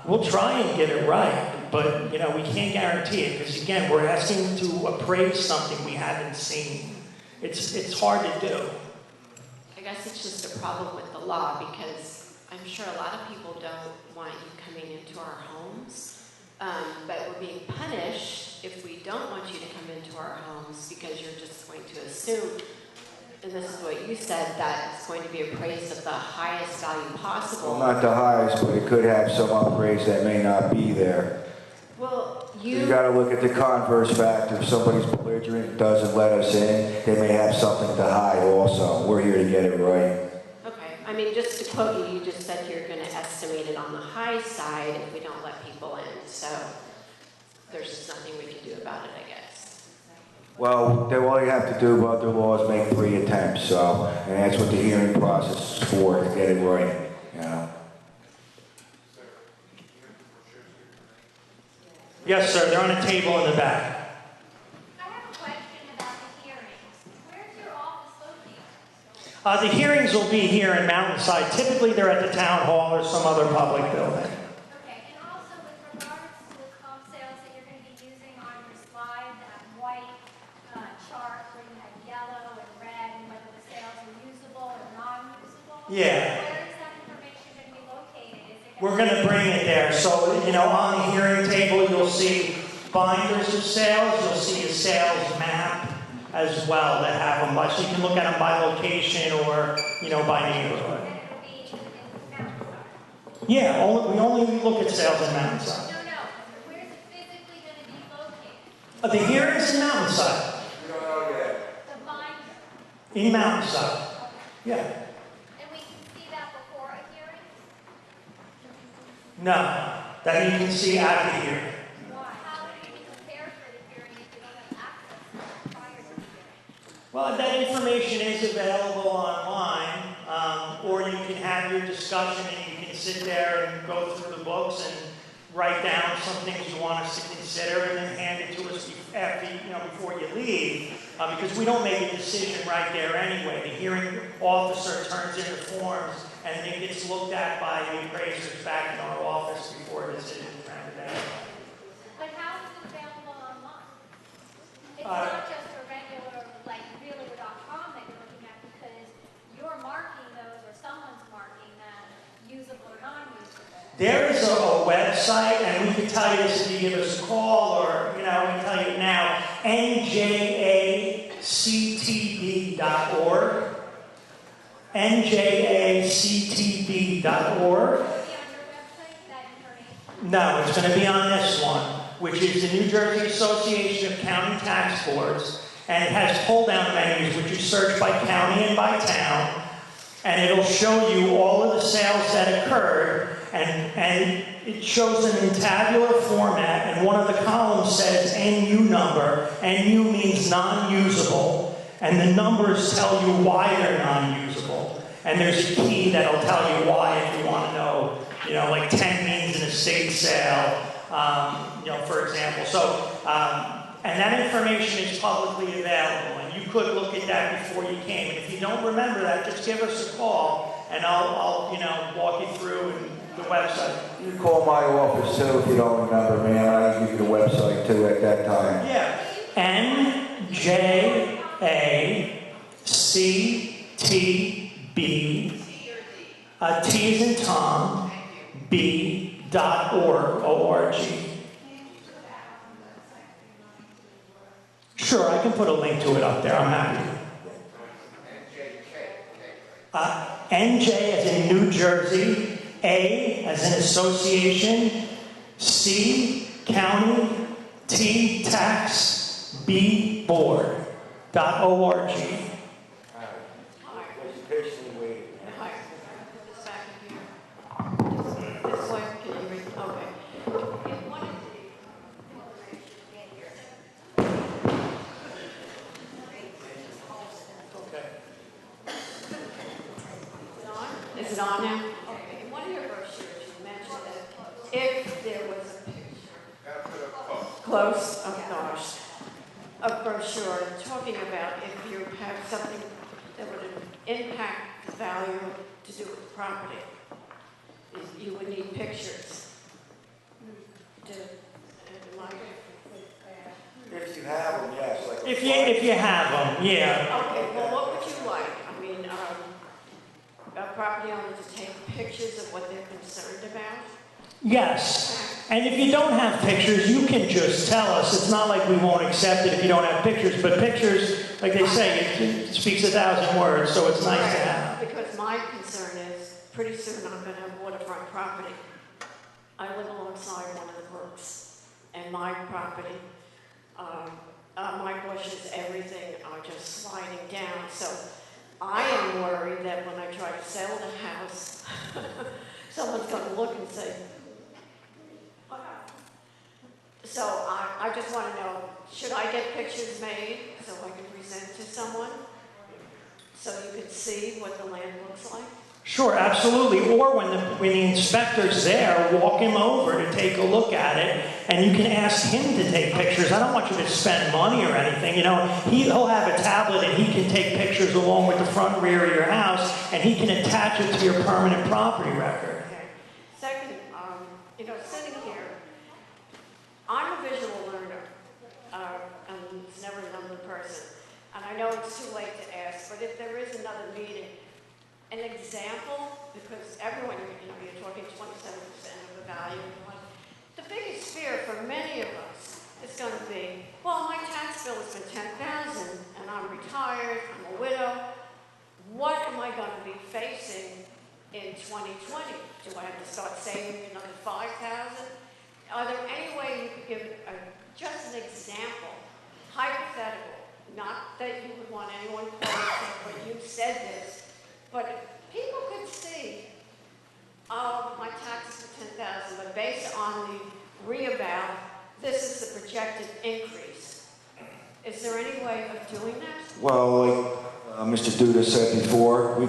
We'll try and get it right, but you know, we can't guarantee it because again, we're asking to appraise something we haven't seen. It's hard to do. I guess it's just a problem with the law because I'm sure a lot of people don't want you coming into our homes, but we're being punished if we don't want you to come into our homes because you're just going to assume, and this is what you said, that it's going to be appraised at the highest value possible. Well, not the highest, but it could have some upgrades that may not be there. Well, You got to look at the converse factor. If somebody's belligerent and doesn't let us in, they may have something to hide also. We're here to get it right. Okay, I mean, just to quote you, you just said you're going to estimate it on the high side if we don't let people in, so there's just nothing we can do about it, I guess. Well, all you have to do under law is make 3 attempts, so, and that's what the hearing process is for, to get it right, you know. Yes, sir, they're on a table in the back. I have a question about the hearings. Where's your office located? The hearings will be here in Mountainside. Typically, they're at the town hall or some other public building. Okay, and also with regards to the comp sales that you're going to be using on your slide, that white chart where you have yellow and red, and whether the sales are usable or non-usable. Yeah. Where is that information going to be located? Is it We're going to bring it there. So, you know, on the hearing table, you'll see binders of sales. You'll see a sales map as well that have them. So you can look at them by location or, you know, by neighborhood. Yeah, we only look at sales in Mountainside. No, where's it physically going to be located? The hearings in Mountainside. We don't know yet. The binder. In Mountainside. Yeah. And we can see that before a hearing? No, that you can see at the hearing. Why? How would you be prepared for the hearing if you don't have access to it prior to the hearing? Well, that information is available online, or you can have your discussion and you can sit there and go through the books and write down some things you want us to consider and then hand it to us after, before you leave, because we don't make a decision right there anyway. The hearing officer turns in the forms and it gets looked at by the appraisers back in our office before a decision is rendered anyway. But how is it available online? It's not just a regular, like, realtor.com that you're looking at, because you're marking those, or someone's marking them, usable or non-usable. There is a website, and we can tell you this if you give us a call, or, we can tell you now, njactb.org. njactb.org. No, it's going to be on this one, which is the New Jersey Association of County Tax Boards, and it has pull-down menus, which you search by county and by town, and it'll show you all of the sales that occurred, and it shows them in tabular format, and one of the columns says NU number. NU means non-usable, and the numbers tell you why they're non-usable. And there's a key that'll tell you why if you want to know, like 10 means an estate sale, for example. So, and that information is publicly available, and you could look at that before you came. And if you don't remember that, just give us a call, and I'll walk you through the website. You can call my office too if you don't remember, man. I can give you the website too at that time. Yeah. NJACTB, T is in Tom, B.org, O-R-G. Sure, I can put a link to it up there. I'm happy. NJ as in New Jersey, A as in association, C, county, T, tax, B, board, .org. This way, can you read? Okay. Is it on now? Okay. In one of your brochures, you mentioned that if there was a picture, close, oh gosh, a brochure talking about if you have something that would impact the value to do with the property, you would need pictures. If you have them, yes. Like If you have them, yeah. Okay, well, what would you like? I mean, a property owner to take pictures of what they're concerned about? Yes. And if you don't have pictures, you can just tell us. It's not like we won't accept it if you don't have pictures. But pictures, like they say, it speaks 1,000 words, so it's nice to have. Because my concern is, pretty soon I'm going to have waterfront property. I live alongside one of the brooks, and my property, my bushes, everything are just sliding down. So I am worried that when I try to sell the house, someone's going to look and say, what happened? So I just want to know, should I get pictures made so I can present to someone? So you can see what the land looks like? Sure, absolutely. Or when the inspector's there, walk him over to take a look at it, and you can ask him to take pictures. I don't want you to spend money or anything. He'll have a tablet, and he can take pictures along with the front and rear of your house, and he can attach it to your permanent property record. Okay. Second, sitting here, I'm a visual learner, and it's never a number person. And I know it's too late to ask, but if there is another meeting, an example, because everyone, you're talking 27% of the value. The biggest fear for many of us is going to be, well, my tax bill has been $10,000 and I'm retired, I'm a widow. What am I going to be facing in 2020? Do I have to start saving another $5,000? Are there any way you could give just an example, hypothetical, not that you would want anyone to say, but you said this, but if people could see, my taxes are $10,000, but based on the reabout, this is the projected increase. Is there any way of doing that? Well, like Mr. Duda said before, we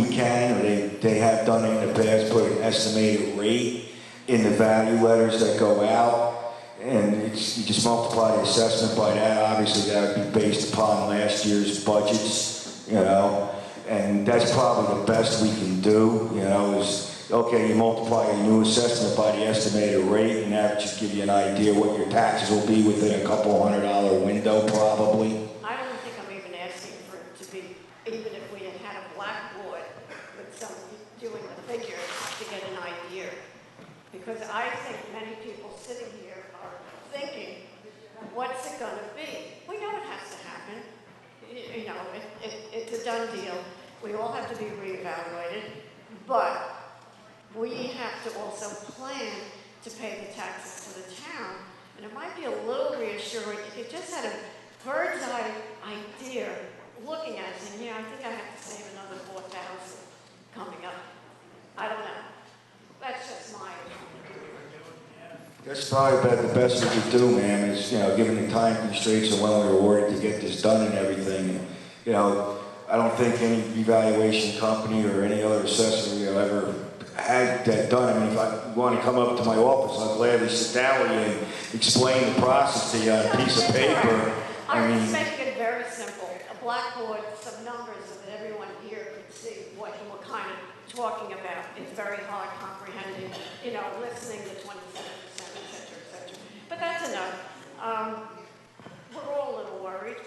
can, or they have done it in the past, put an estimated rate in the value letters that go out, and you just multiply the assessment by that. Obviously, that would be based upon last year's budgets, you know, and that's probably the best we can do, you know, is, okay, you multiply your new assessment by the estimated rate, and that should give you an idea what your taxes will be within a couple $100 window, probably. I don't think I'm even asking for it to be, even if we had a blackboard with somebody doing the figures to get an idea. Because I think many people sitting here are thinking, what's it going to be? We know it has to happen. You know, it's a done deal. We all have to be reevaluated, but we have to also plan to pay the taxes to the town. And it might be a little reassuring if you just had a bird's eye idea looking at it saying, yeah, I think I have to save another $4,000 coming up. I don't know. That's just my opinion. That's probably about the best we could do, man, is, you know, given the time constraints and when we were ordered to get this done and everything. And, you know, I don't think any revaluation company or any other assessor, you know, ever had that done. I mean, if I want to come up to my office, I'll gladly sit down with you and explain the process to you on a piece of paper. I'm just making it very simple. A blackboard, some numbers so that everyone here could see what you were kind of talking about. It's very hard comprehending, you know, listening to 27%, et cetera, but that's enough. We're all a little worried,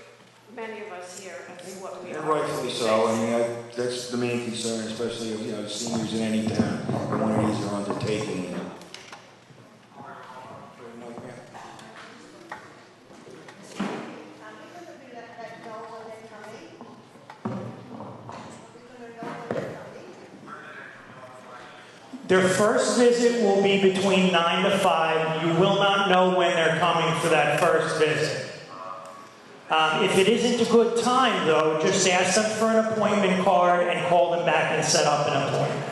many of us here, as to what we are. And rightfully so. I mean, that's the main concern, especially of, you know, seniors in any town, and one of these are undertaking, you know. Their first visit will be between 9 to 5. You will not know when they're coming for that first visit. If it isn't a good time, though, just ask them for an appointment card and call them back and set up an appointment.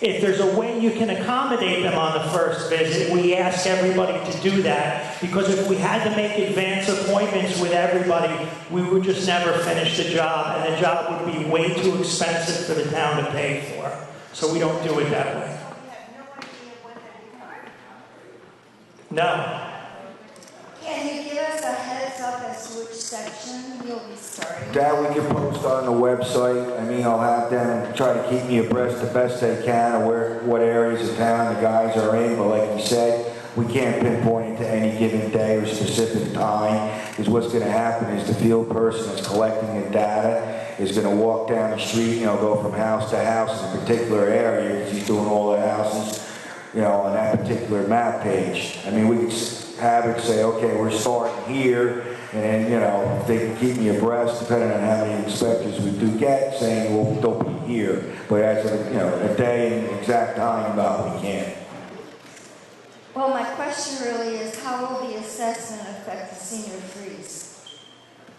If there's a way you can accommodate them on the first visit, we ask everybody to do that, because if we had to make advance appointments with everybody, we would just never finish the job, and the job would be way too expensive for the town to pay for. So we don't do it that way. No. Can you give us a heads up as to which section you'll be starting? That we can post on the website. I mean, I'll have them try to keep me abreast the best they can of what areas of town the guys are in. But like you said, we can't pinpoint it to any given day or specific time. Because what's going to happen is the field person that's collecting the data is going to walk down the street, you know, go from house to house in a particular area, because he's doing all the houses, you know, on that particular map page. I mean, we could have it say, okay, we're starting here, and then, you know, if they can keep me abreast, depending on how many inspectors we do get, saying, well, don't be here. But as a, you know, a day and exact time, no, we can't. Well, my question really is, how will the assessment affect the senior freeze?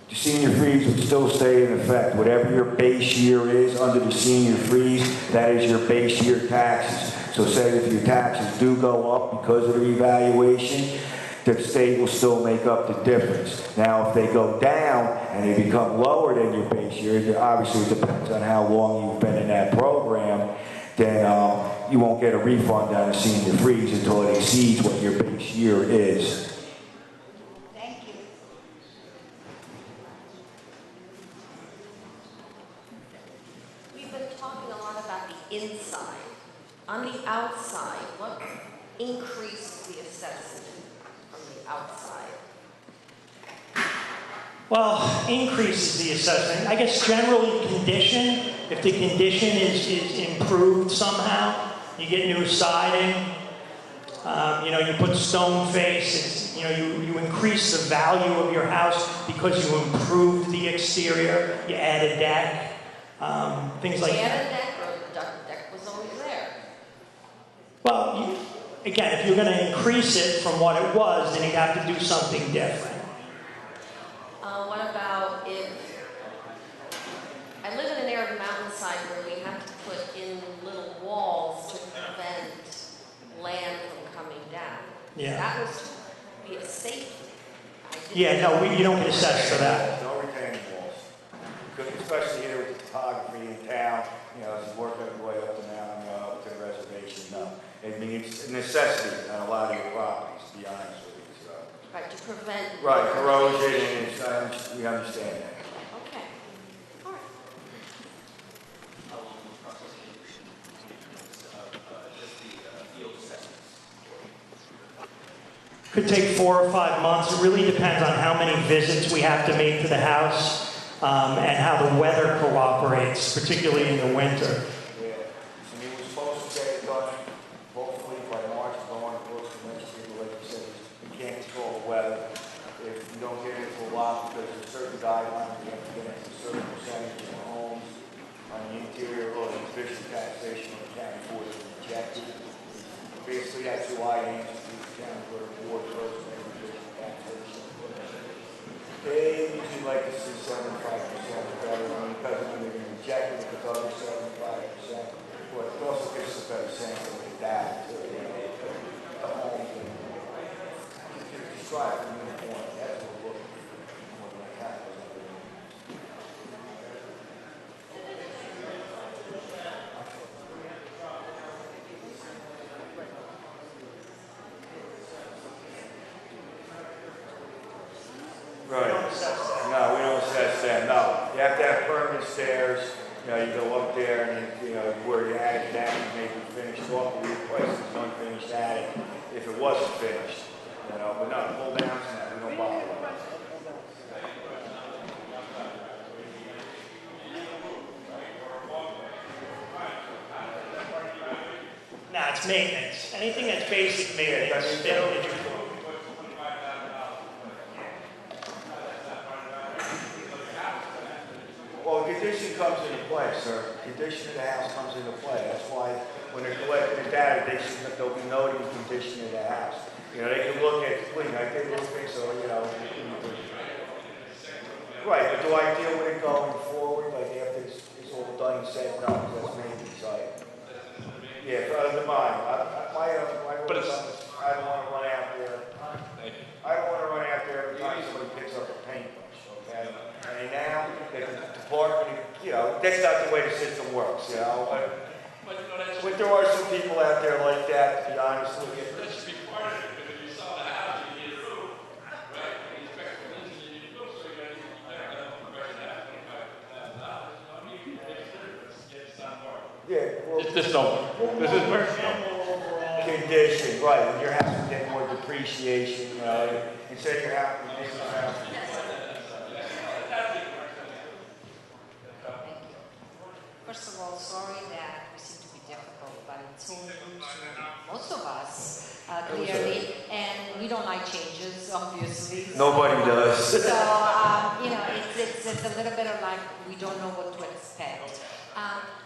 The senior freeze would still stay in effect. Whatever your base year is under the senior freeze, that is your base year taxes. So say if your taxes do go up because of the revaluation, the state will still make up the difference. Now, if they go down and they become lower than your base year, obviously it depends on how long you've been in that program, then you won't get a refund on the senior freeze until it exceeds what your base year is. Thank you. We've been talking a lot about the inside. On the outside, what increased the assessment from the outside? Well, increases the assessment. I guess generally condition. If the condition is improved somehow, you get new siding. You know, you put stone face. You know, you increase the value of your house because you improved the exterior. You add a deck. Things like that. You add a deck, or the deck was always there? Well, again, if you're going to increase it from what it was, then you have to do something different. What about if, I live in an area of Mountainside where we have to put in little walls to prevent land from coming down. Yeah. That was to be a safety. Yeah, no, you don't get assessed for that. No retaining walls. Because especially here with the topography in town, you know, as you work your way up the mountain, up to the reservation, no. I mean, it's a necessity on a lot of your properties, to be honest with you, so. Right, to prevent. Right, corrosion, and it's, we understand that. Okay, all right. How long will the process take? Just the field assessments? Could take 4 or 5 months. It really depends on how many visits we have to make to the house and how the weather cooperates, particularly in the winter. Yeah, I mean, we're supposed to get it done, hopefully by March, going close to next year, like you said, we can't control the weather. If you don't get into a lot, because there's certain guidelines, you have to get into a certain percentage of the homes on the interior or the efficient taxation of the county board is rejected. Basically, that's why I answer to the county board first, and efficient taxation. They usually like to see 75% better, because when they're rejected, it's other 75%. But it also gives us a better sense of the data to the homes and describe the uniform. That's what we're looking for when that happens. Right. No, we don't assess that, no. You have to have permanent stairs, you know, you go up there and, you know, where the attic down, you make it finished off, we replace this unfinished attic if it wasn't finished, you know, but no, pull downs, no, we don't bother with that. Nah, it's maintenance. Anything that's basic maintenance. Well, condition comes into play, sir. Condition of the house comes into play. That's why when they're collecting the data, they'll be noting the condition of the house. You know, they can look at, I did roofing, so, you know. Right, but do I deal with it going forward, like after it's all done and said? No, that's maintenance, right? Yeah, for the mine. I don't want to run out there. I don't want to run out there every time somebody picks up a paintbrush, okay? And now, the department, you know, that's not the way the system works, you know? But there are some people out there like that, to be honest with you. That should be part of it, because if you saw the house, you need a roof, right? And you expect the business, you need a roof, so you gotta get that compression out, $25,000. I mean, you can make a difference, get some more. Yeah, well. This don't, this is personal. Condition, right, and your house will get more depreciation, you know, instead of your house, First of all, sorry that we seem to be difficult, but it's all new to most of us, clearly, and we don't like changes, obviously. Nobody does. So, you know, it's a little bit of like, we don't know what to expect.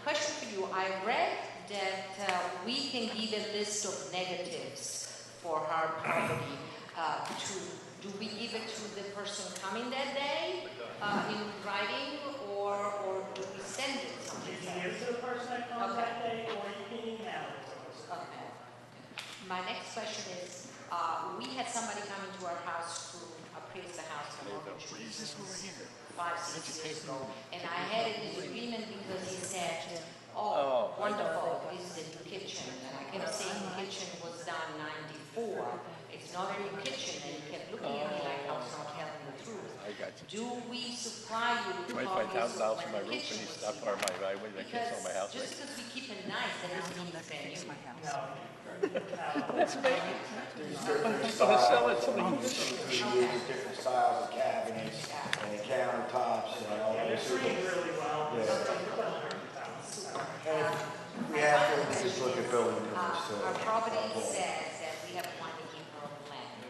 Question for you, I read that we can give a list of negatives for our property. Do we give it to the person coming that day in writing, or do we send it somewhere? You can give it to the person that comes that day, or you can email it to us. Okay. My next question is, we had somebody come into our house to appraise the house for mortgage reasons 5-6 years ago, and I had a disagreement because he said, oh, wonderful, this is a new kitchen, and I kept saying the kitchen was done 94. It's not a new kitchen, and he kept looking at me like I was not telling the truth. I got you. Do we supply you with $25,000 copies for my of when the roof, kitchen and you was stop here? by my driveway, I can't sell my house. Just because we keep it nice, that doesn't mean it's brand new. Let's make it. Different I'm gonna sell it, styles, somebody different styles of cabinets and the countertops and all Yeah, this. they're treated really well. And we have to just look at building permits too. Our property says that we have 1 acre of land.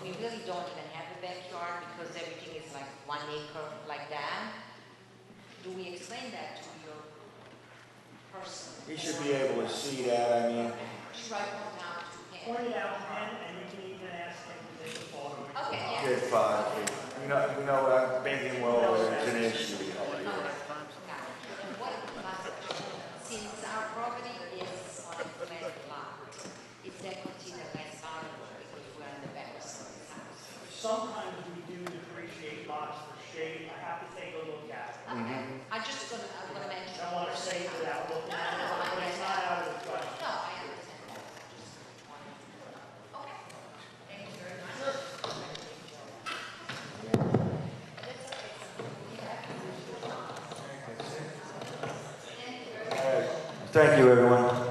We really don't even have a backyard because everything is like 1 acre like that. Do we explain that to your person? He should be able to see that, I mean. Should I point out to him? Point it out to him, and you can even ask him to take a photo. Okay, yeah. Good five. You know, I'm thinking, well, it's an issue. Since our property is on a flat lot, is that considered less valuable because we're in the back of someone's house? Sometimes we do depreciate lots for shade. I have to take a look at it. I'm gonna mention. I don't want to say it without looking at it, but it's not out of the question. No, I understand that. Okay. Thank you very much. Thank you, everyone.